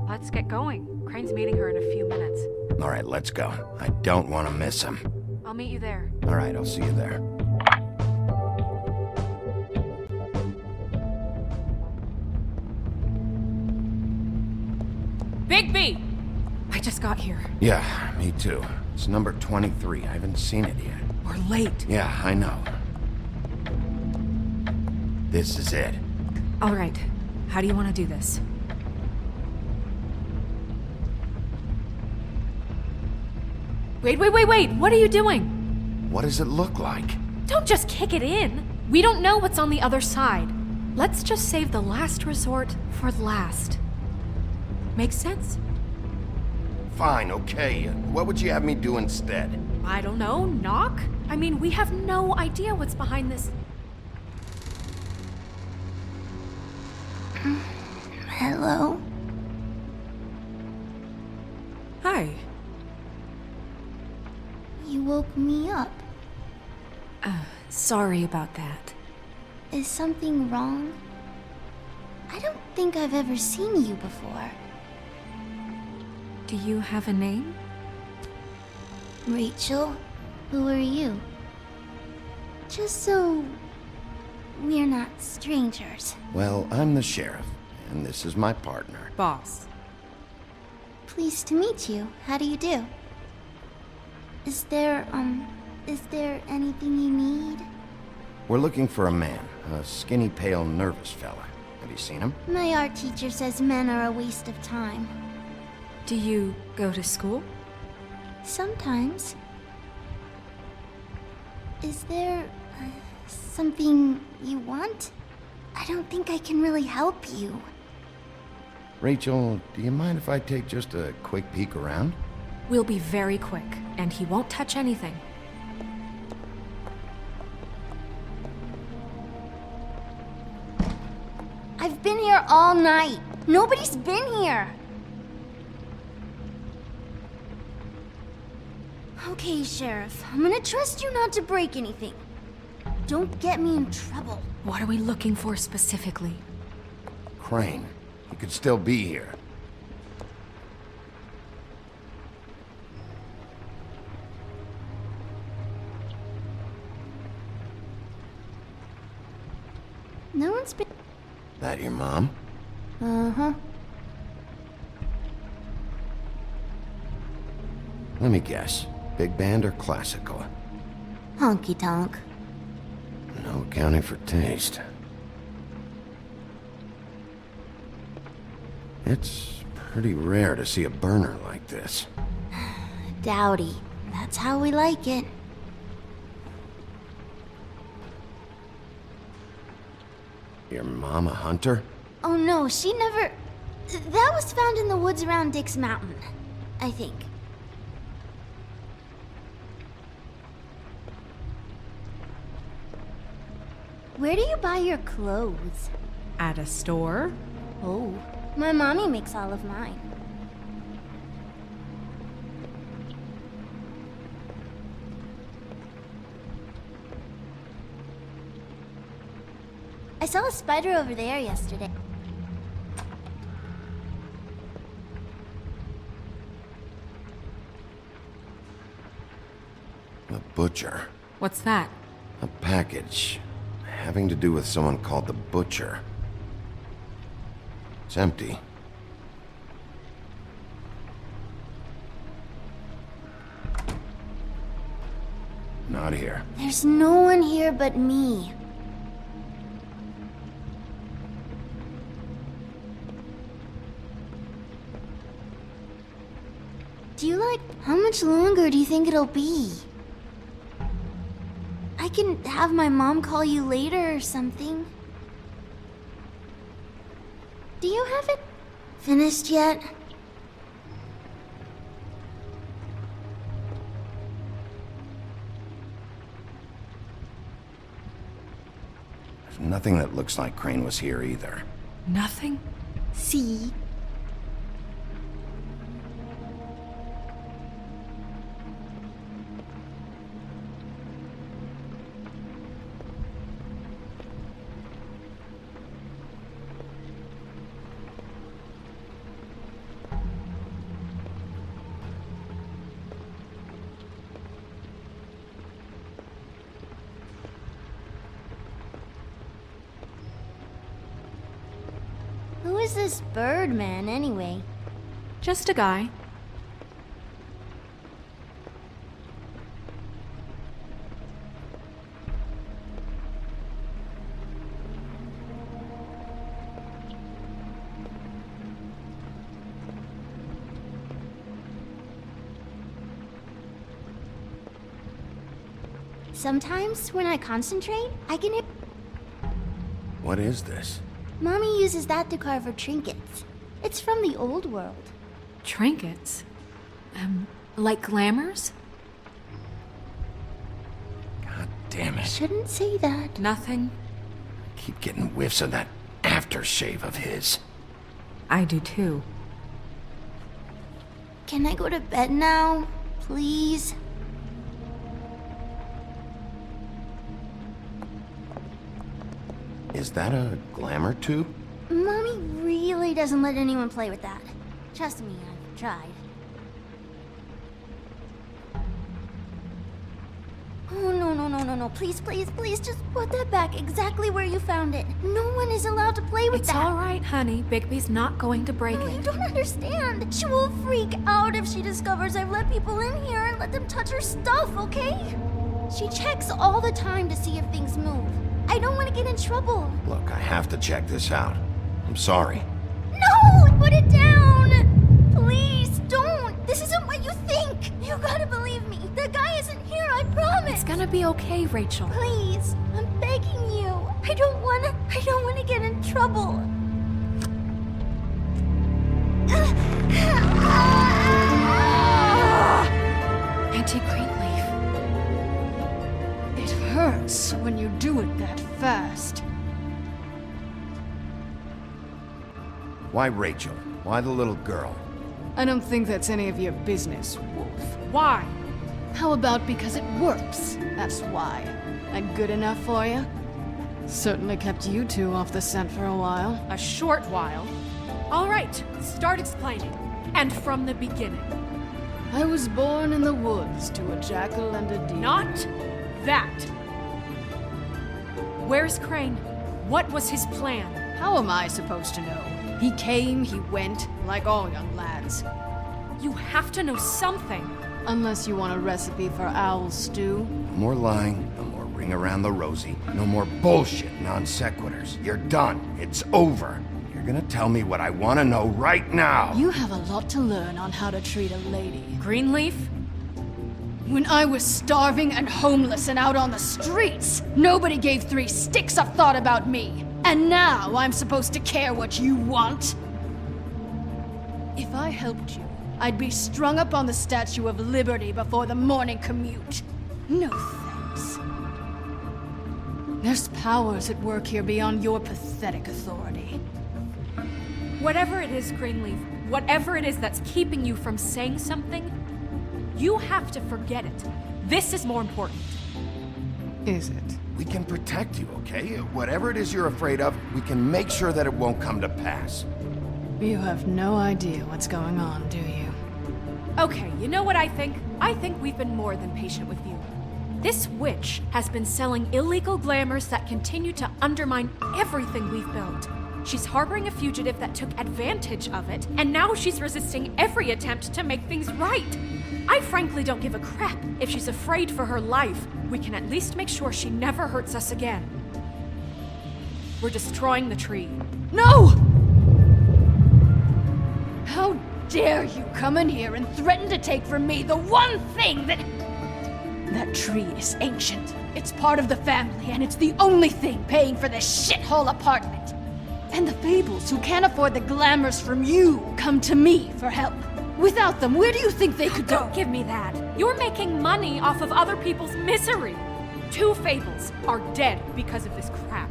Let's get going. Crane's meeting her in a few minutes. All right, let's go. I don't want to miss him. I'll meet you there. All right, I'll see you there. Bigby! I just got here. Yeah, me too. It's number 23. I haven't seen it yet. We're late. Yeah, I know. This is it. All right. How do you want to do this? Wait, what are you doing? What does it look like? Don't just kick it in. We don't know what's on the other side. Let's just save the last resort for last. Makes sense? Fine, okay. What would you have me do instead? I don't know, knock? I mean, we have no idea what's behind this. Hello? Hi. You woke me up. Sorry about that. Is something wrong? I don't think I've ever seen you before. Do you have a name? Rachel, who are you? Just so we're not strangers. Well, I'm the sheriff, and this is my partner. Boss. Pleased to meet you. How do you do? Is there anything you need? We're looking for a man, a skinny, pale, nervous fella. Have you seen him? My art teacher says men are a waste of time. Do you go to school? Sometimes. Is there something you want? I don't think I can really help you. Rachel, do you mind if I take just a quick peek around? We'll be very quick, and he won't touch anything. I've been here all night. Nobody's been here. Okay, Sheriff. I'm gonna trust you not to break anything. Don't get me in trouble. What are we looking for specifically? Crane. He could still be here. No one's been... That your mom? Uh-huh. Let me guess. Big band or classical? Honky tonk. No accounting for taste. It's pretty rare to see a burner like this. Dowdy. That's how we like it. Your mom a hunter? Oh no, she never... That was found in the woods around Dick's Mountain, I think. Where do you buy your clothes? At a store? Oh, my mommy makes all of mine. I saw a spider over there yesterday. The butcher. What's that? A package. Having to do with someone called the Butcher. It's empty. Not here. There's no one here but me. Do you like... How much longer do you think it'll be? I can have my mom call you later or something. Do you have it finished yet? There's nothing that looks like Crane was here either. Nothing? See? Who is this Birdman, anyway? Just a guy. Sometimes, when I concentrate, I can hit... What is this? Mommy uses that to carve her trinkets. It's from the old world. Trinkets? Like glamours? God damn it. Shouldn't say that. Nothing. Keep getting whiffs of that aftershave of his. I do too. Can I go to bed now? Please? Is that a glamour tube? Mommy really doesn't let anyone play with that. Trust me, I've tried. Oh, no. Please, just put that back exactly where you found it. No one is allowed to play with that. It's all right, honey. Bigby's not going to break it. You don't understand. She will freak out if she discovers I've let people in here and let them touch her stuff, okay? She checks all the time to see if things move. I don't want to get in trouble. Look, I have to check this out. I'm sorry. No! Put it down! Please, don't! This isn't what you think! You gotta believe me. The guy isn't here, I promise! It's gonna be okay, Rachel. Please, I'm begging you. I don't wanna get in trouble. Auntie Greenleaf. It hurts when you do it that fast. Why Rachel? Why the little girl? I don't think that's any of your business, Wolf. Why? How about because it works? That's why. That good enough for you? Certainly kept you two off the scent for a while. A short while. All right, start explaining. And from the beginning. I was born in the woods to a jackal and a deer. Not that. Where's Crane? What was his plan? How am I supposed to know? He came, he went, like all young lads. You have to know something. Unless you want a recipe for owl stew. No more lying, no more ring around the rosy, no more bullshit non sequiturs. You're done. It's over. You're gonna tell me what I want to know right now. You have a lot to learn on how to treat a lady. Greenleaf? When I was starving and homeless and out on the streets, nobody gave 3 sticks of thought about me. And now I'm supposed to care what you want? If I helped you, I'd be strung up on the Statue of Liberty before the morning commute. No thanks. There's powers at work here beyond your pathetic authority. Whatever it is, Greenleaf, whatever it is that's keeping you from saying something, you have to forget it. This is more important. Is it? We can protect you, okay? Whatever it is you're afraid of, we can make sure that it won't come to pass. You have no idea what's going on, do you? Okay, you know what I think? I think we've been more than patient with you. This witch has been selling illegal glamours that continue to undermine everything we've built. She's harboring a fugitive that took advantage of it, and now she's resisting every attempt to make things right. I frankly don't give a crap if she's afraid for her life. We can at least make sure she never hurts us again. We're destroying the tree. No! How dare you come in here and threaten to take from me the one thing that... That tree is ancient. It's part of the family, and it's the only thing paying for this shithole apartment. And the Fables, who can't afford the glamours from you, come to me for help. Without them, where do you think they could go? Don't give me that. You're making money off of other people's misery. 2 Fables are dead because of this crap.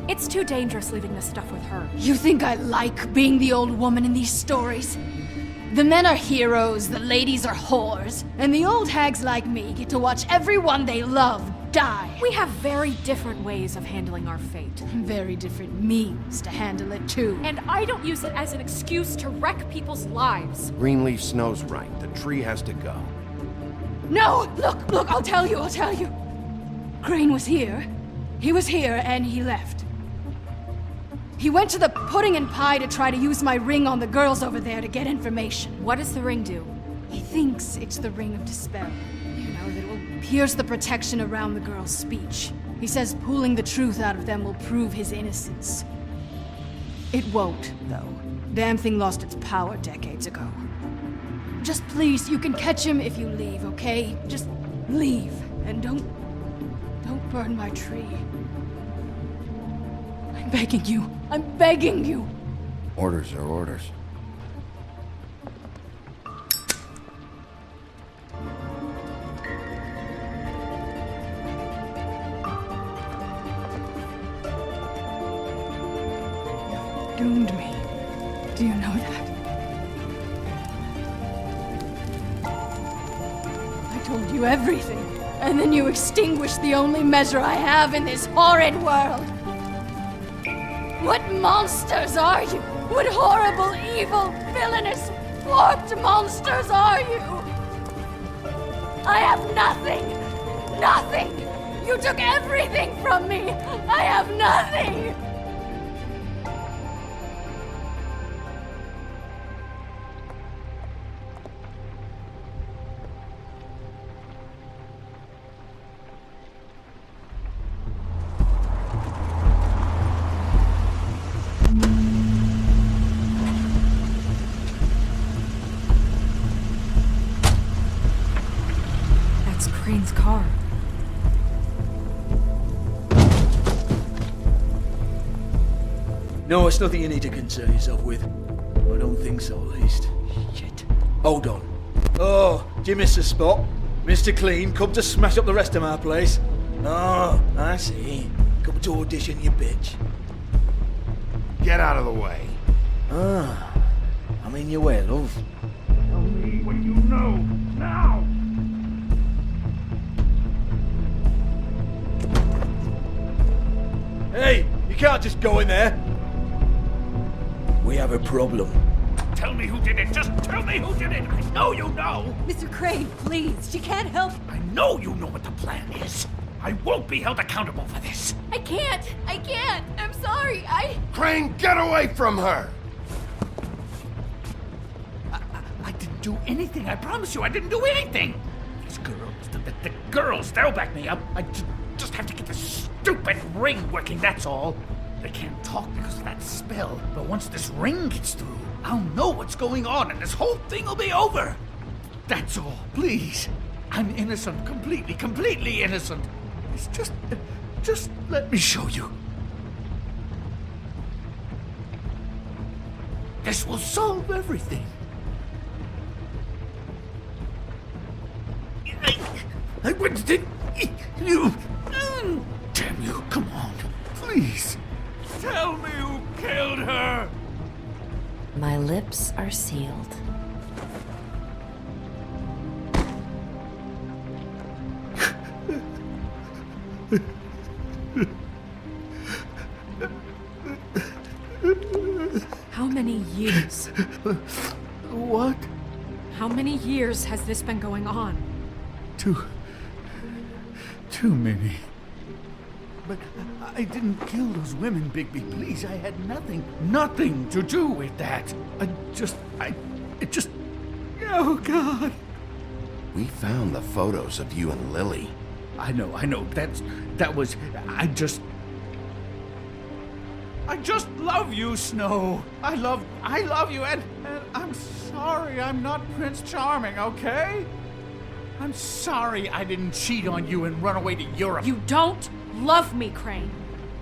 It's too dangerous leaving this stuff with her. You think I like being the old woman in these stories? The men are heroes, the ladies are whores, and the old hags like me get to watch everyone they love die. We have very different ways of handling our fate. Very different means to handle it, too. And I don't use it as an excuse to wreck people's lives. Greenleaf Snow's right. The tree has to go. No! Look, I'll tell you. Crane was here. He was here, and he left. He went to the pudding and pie to try to use my ring on the girls over there to get information. What does the ring do? He thinks it's the ring of dispel. You know, that it will pierce the protection around the girls' speech. He says pulling the truth out of them will prove his innocence. It won't, though. Damn thing lost its power decades ago. Just please, you can catch him if you leave, okay? Just leave, and Don't burn my tree. I'm begging you. I'm begging you. Orders are orders. Doomed me. Do you know that? I told you everything, and then you extinguished the only measure I have in this horrid world. What monsters are you? What horrible, evil, villainous, warped monsters are you? I have nothing! Nothing! You took everything from me! I have nothing! Crane's car. No, it's nothing you need to concern yourself with. I don't think so, at least. Shit. Hold on. Oh, do you miss the spot? Mr. Clean, come to smash up the rest of my place. Oh, I see. Come to audition, you bitch. Get out of the way. Ah, I'm in your way, love. Tell me what you know, now! Hey, you can't just go in there. We have a problem. Tell me who did it. Just tell me who did it. I know you know. Mr. Crane, please. She can't help. I know you know what the plan is. I won't be held accountable for this. I can't. I'm sorry. Crane, get away from her! I didn't do anything. I promise you, I didn't do anything. These girls, the girls, they'll back me up. I just have to get this stupid ring working, that's all. They can't talk because of that spell, but once this ring gets through, I'll know what's going on and this whole thing will be over. That's all, please. I'm innocent, completely innocent. It's just let me show you. This will solve everything. I went to you. Damn you, come on, please. Tell me who killed her. My lips are sealed. How many years? What? How many years has this been going on? Too many. But I didn't kill those women, Bigby. Please, I had nothing to do with that. Oh, God. We found the photos of you and Lily. I know. I just love you, Snow. I love you, and I'm sorry I'm not Prince Charming, okay? I'm sorry I didn't cheat on you and run away to Europe. You don't love me, Crane.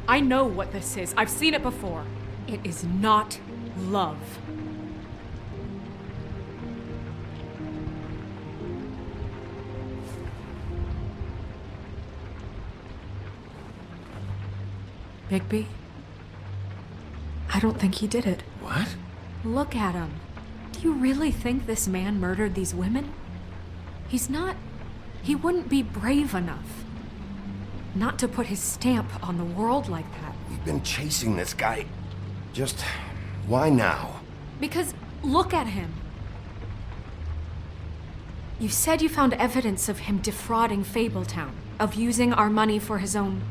I know what this is. I've seen it before. It is not love. Bigby? I don't think he did it. What? Look at him. Do you really think this man murdered these women? He wouldn't be brave enough. Not to put his stamp on the world like that. We've been chasing this guy. Just why now? Because look at him. You said you found evidence of him defrauding Fabletown, of using our money for his own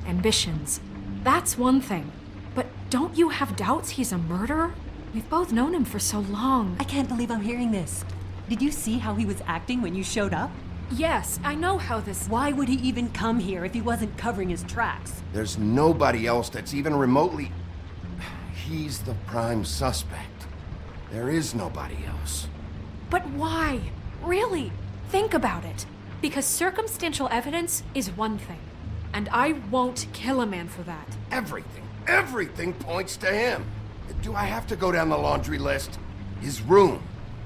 ambitions. That's one thing. But don't you have doubts he's a murderer? We've both known him for so long. I can't believe I'm hearing this. Did you see how he was acting when you showed up? Yes, I know how this... Why would he even come here if he wasn't covering his tracks? There's nobody else that's even remotely... He's the prime suspect. There is nobody else. But why? Really? Think about it. Because circumstantial evidence is one thing. And I won't kill a man for that. Everything points to him. Do I have to go down the laundry list? His room,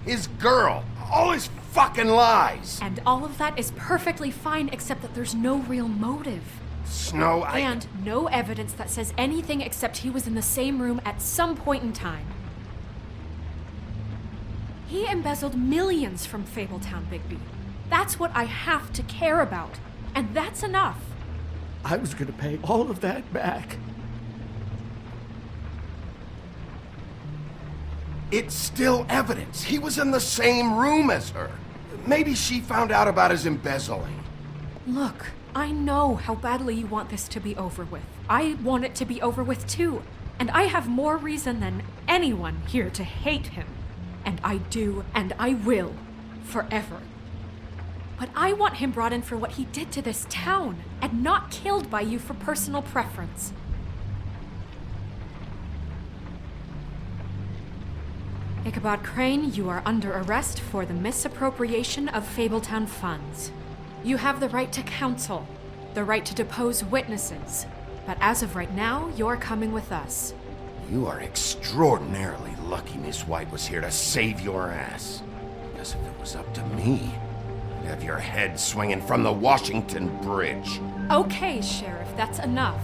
his girl, all his fucking lies. And all of that is perfectly fine, except that there's no real motive. Snow, And no evidence that says anything except he was in the same room at some point in time. He embezzled millions from Fabletown, Bigby. That's what I have to care about. And that's enough. I was gonna pay all of that back. It's still evidence. He was in the same room as her. Maybe she found out about his embezzling. Look, I know how badly you want this to be over with. I want it to be over with too. And I have more reason than anyone here to hate him. And I do, and I will. Forever. But I want him brought in for what he did to this town, and not killed by you for personal preference. Ichabod Crane, you are under arrest for the misappropriation of Fabletown funds. You have the right to counsel, the right to depose witnesses, but as of right now, you're coming with us. You are extraordinarily lucky Miss White was here to save your ass. Because if it was up to me, I'd have your head swinging from the Washington Bridge. Okay, Sheriff, that's enough.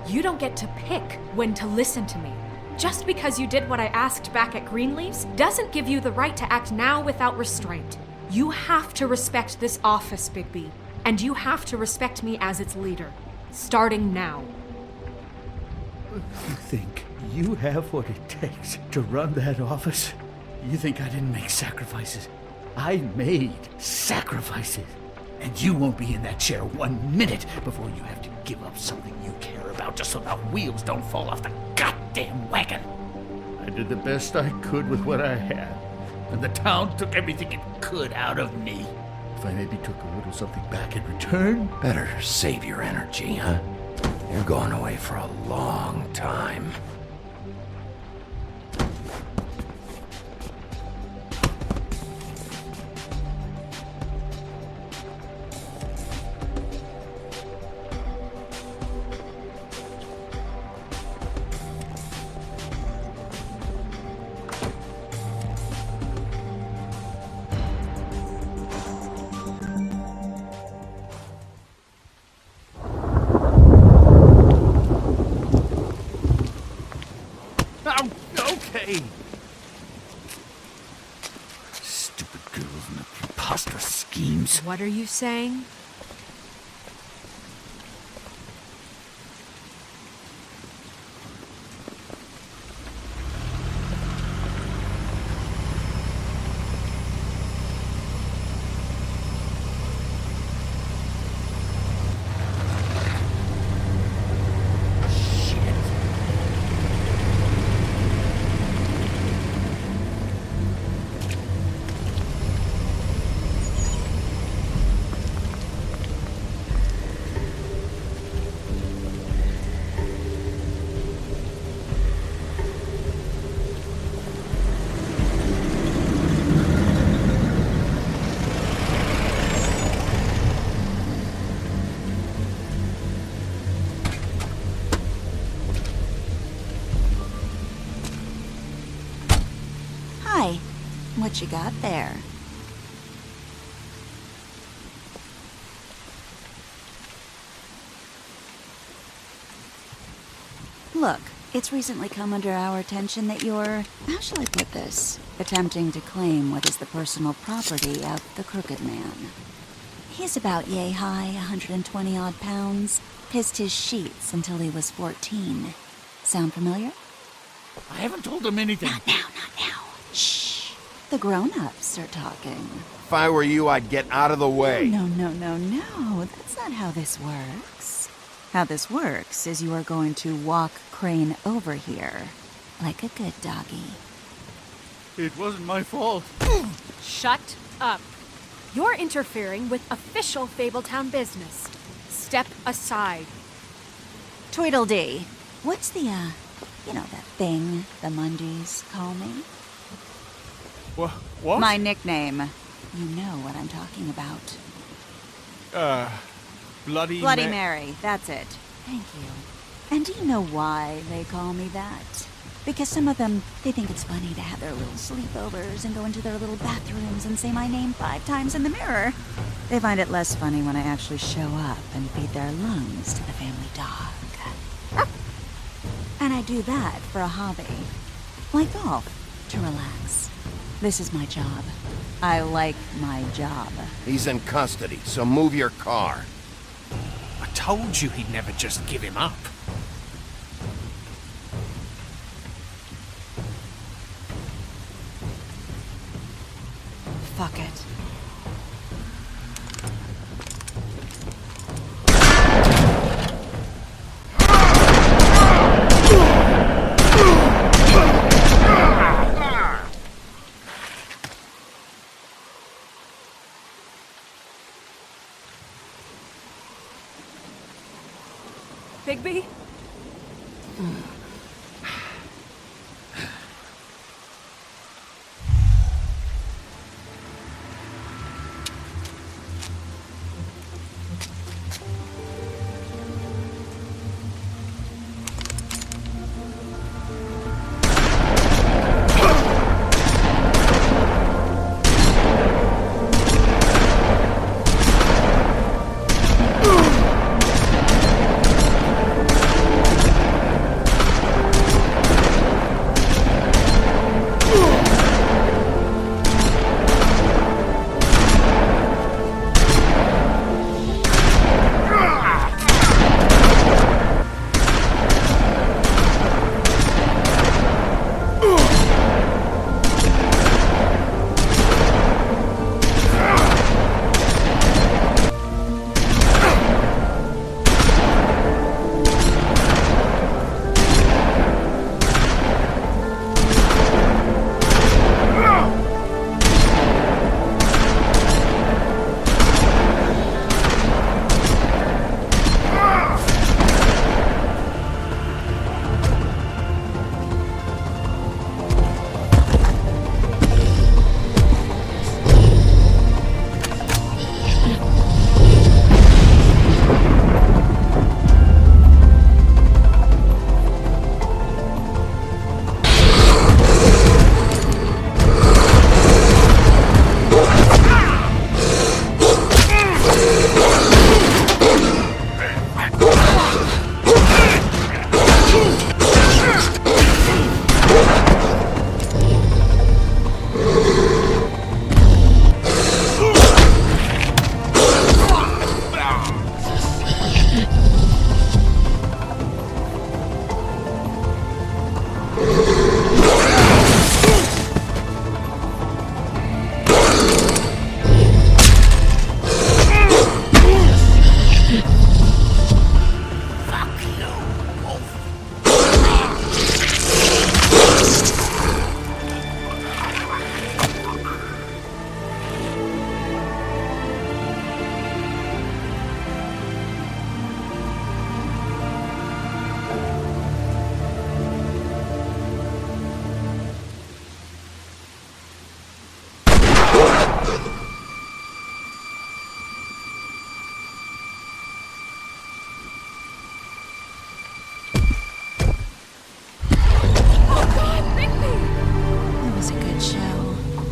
You don't get to pick when to listen to me. Just because you did what I asked back at Greenleaf's doesn't give you the right to act now without restraint. You have to respect this office, Bigby, and you have to respect me as its leader, starting now. You think you have what it takes to run that office? You think I didn't make sacrifices? I made sacrifices. And you won't be in that chair 1 minute before you have to give up something you care about just so the wheels don't fall off the goddamn wagon. I did the best I could with what I had. And the town took everything it could out of me. If I maybe took a little something back in return... Better save your energy, huh? You're going away for a long time. Stupid girls and their preposterous schemes. What are you saying? What you got there? Look, it's recently come under our attention that you're, how shall I put this, attempting to claim what is the personal property of the Crooked Man. He's about yay high, 120 odd pounds, pissed his sheets until he was 14. Sound familiar? I haven't told him anything. Not now. Shh. The grown-ups are talking. If I were you, I'd get out of the way. No. That's not how this works. How this works is you are going to walk Crane over here, like a good doggy. It wasn't my fault. Shut up. You're interfering with official Fabletown business. Step aside. Tweedledee. What's the, that thing the Mundies call me? What? My nickname. You know what I'm talking about. Bloody Mary, that's it. Thank you. And do you know why they call me that? Because some of them, they think it's funny to have their little sleepovers and go into their little bathrooms and say my name 5 times in the mirror. They find it less funny when I actually show up and feed their lungs to the family dog. And I do that for a hobby. Like golf, to relax. This is my job. I like my job. He's in custody, so move your car. I told you he'd never just give him up. Fuck it. Bigby?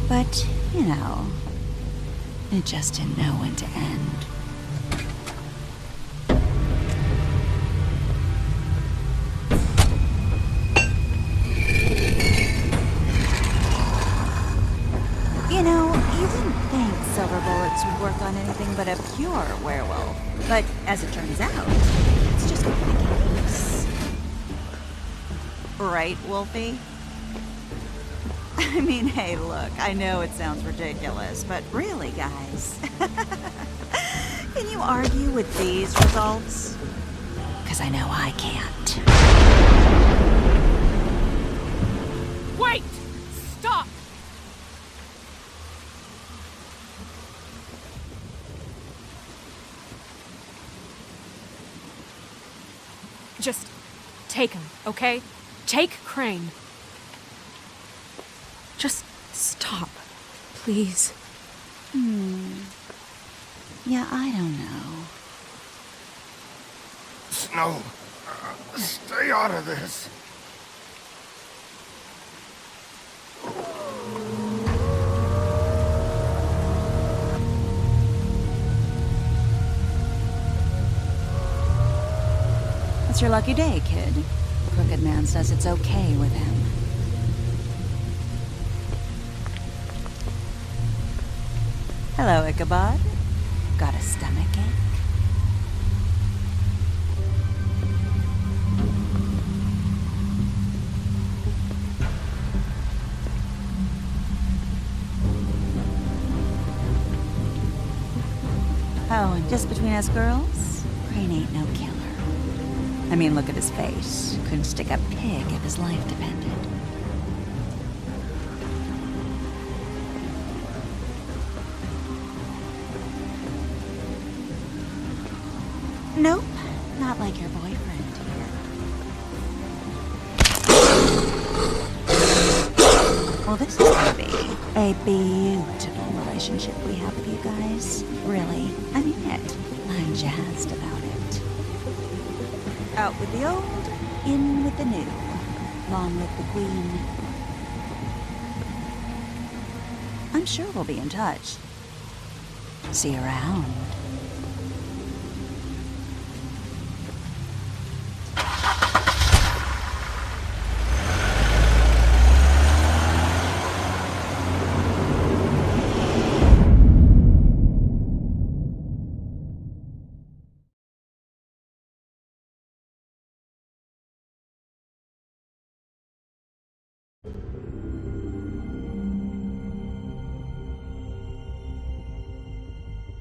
But, you know, it just didn't know when to end. You know, you wouldn't think silver bullets would work on anything but a pure werewolf. But as it turns out, it's just not the case. Right, Wolfie? I mean, hey, look, I know it sounds ridiculous, but really, guys, can you argue with these results? Because I know I can't. Wait! Stop! Just take him, okay? Take Crane. Just stop, please. Yeah, I don't know. No. Stay out of this. It's your lucky day, kid. Crooked Man says it's okay with him. Hello, Ichabod. Got a stomachache? Oh, and just between us girls, Crane ain't no killer. I mean, look at his face. Couldn't stick a pig if his life depended. Nope, not like your boyfriend here. Well, this is gonna be a beautiful relationship we have with you guys. Really, I mean it. I'm jazzed about it. Out with the old, in with the new. Long live the Queen. I'm sure we'll be in touch. See you around.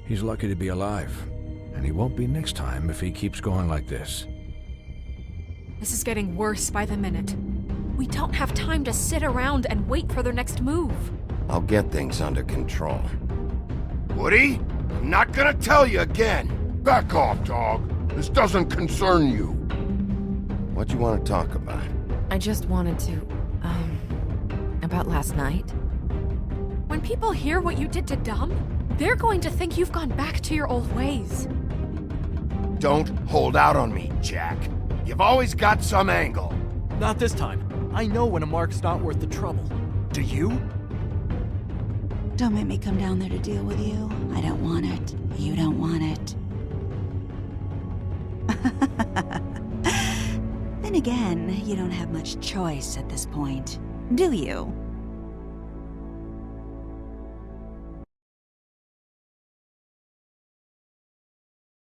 He's lucky to be alive, and he won't be next time if he keeps going like this. This is getting worse by the minute. We don't have time to sit around and wait for their next move. I'll get things under control. Woody, I'm not gonna tell you again. Back off, dog. This doesn't concern you. What you want to talk about? I just wanted to, about last night. When people hear what you did to Dom, they're going to think you've gone back to your old ways. Don't hold out on me, Jack. You've always got some angle. Not this time. I know when a mark's not worth the trouble. Do you? Don't make me come down there to deal with you. I don't want it. You don't want it. Then again, you don't have much choice at this point, do you?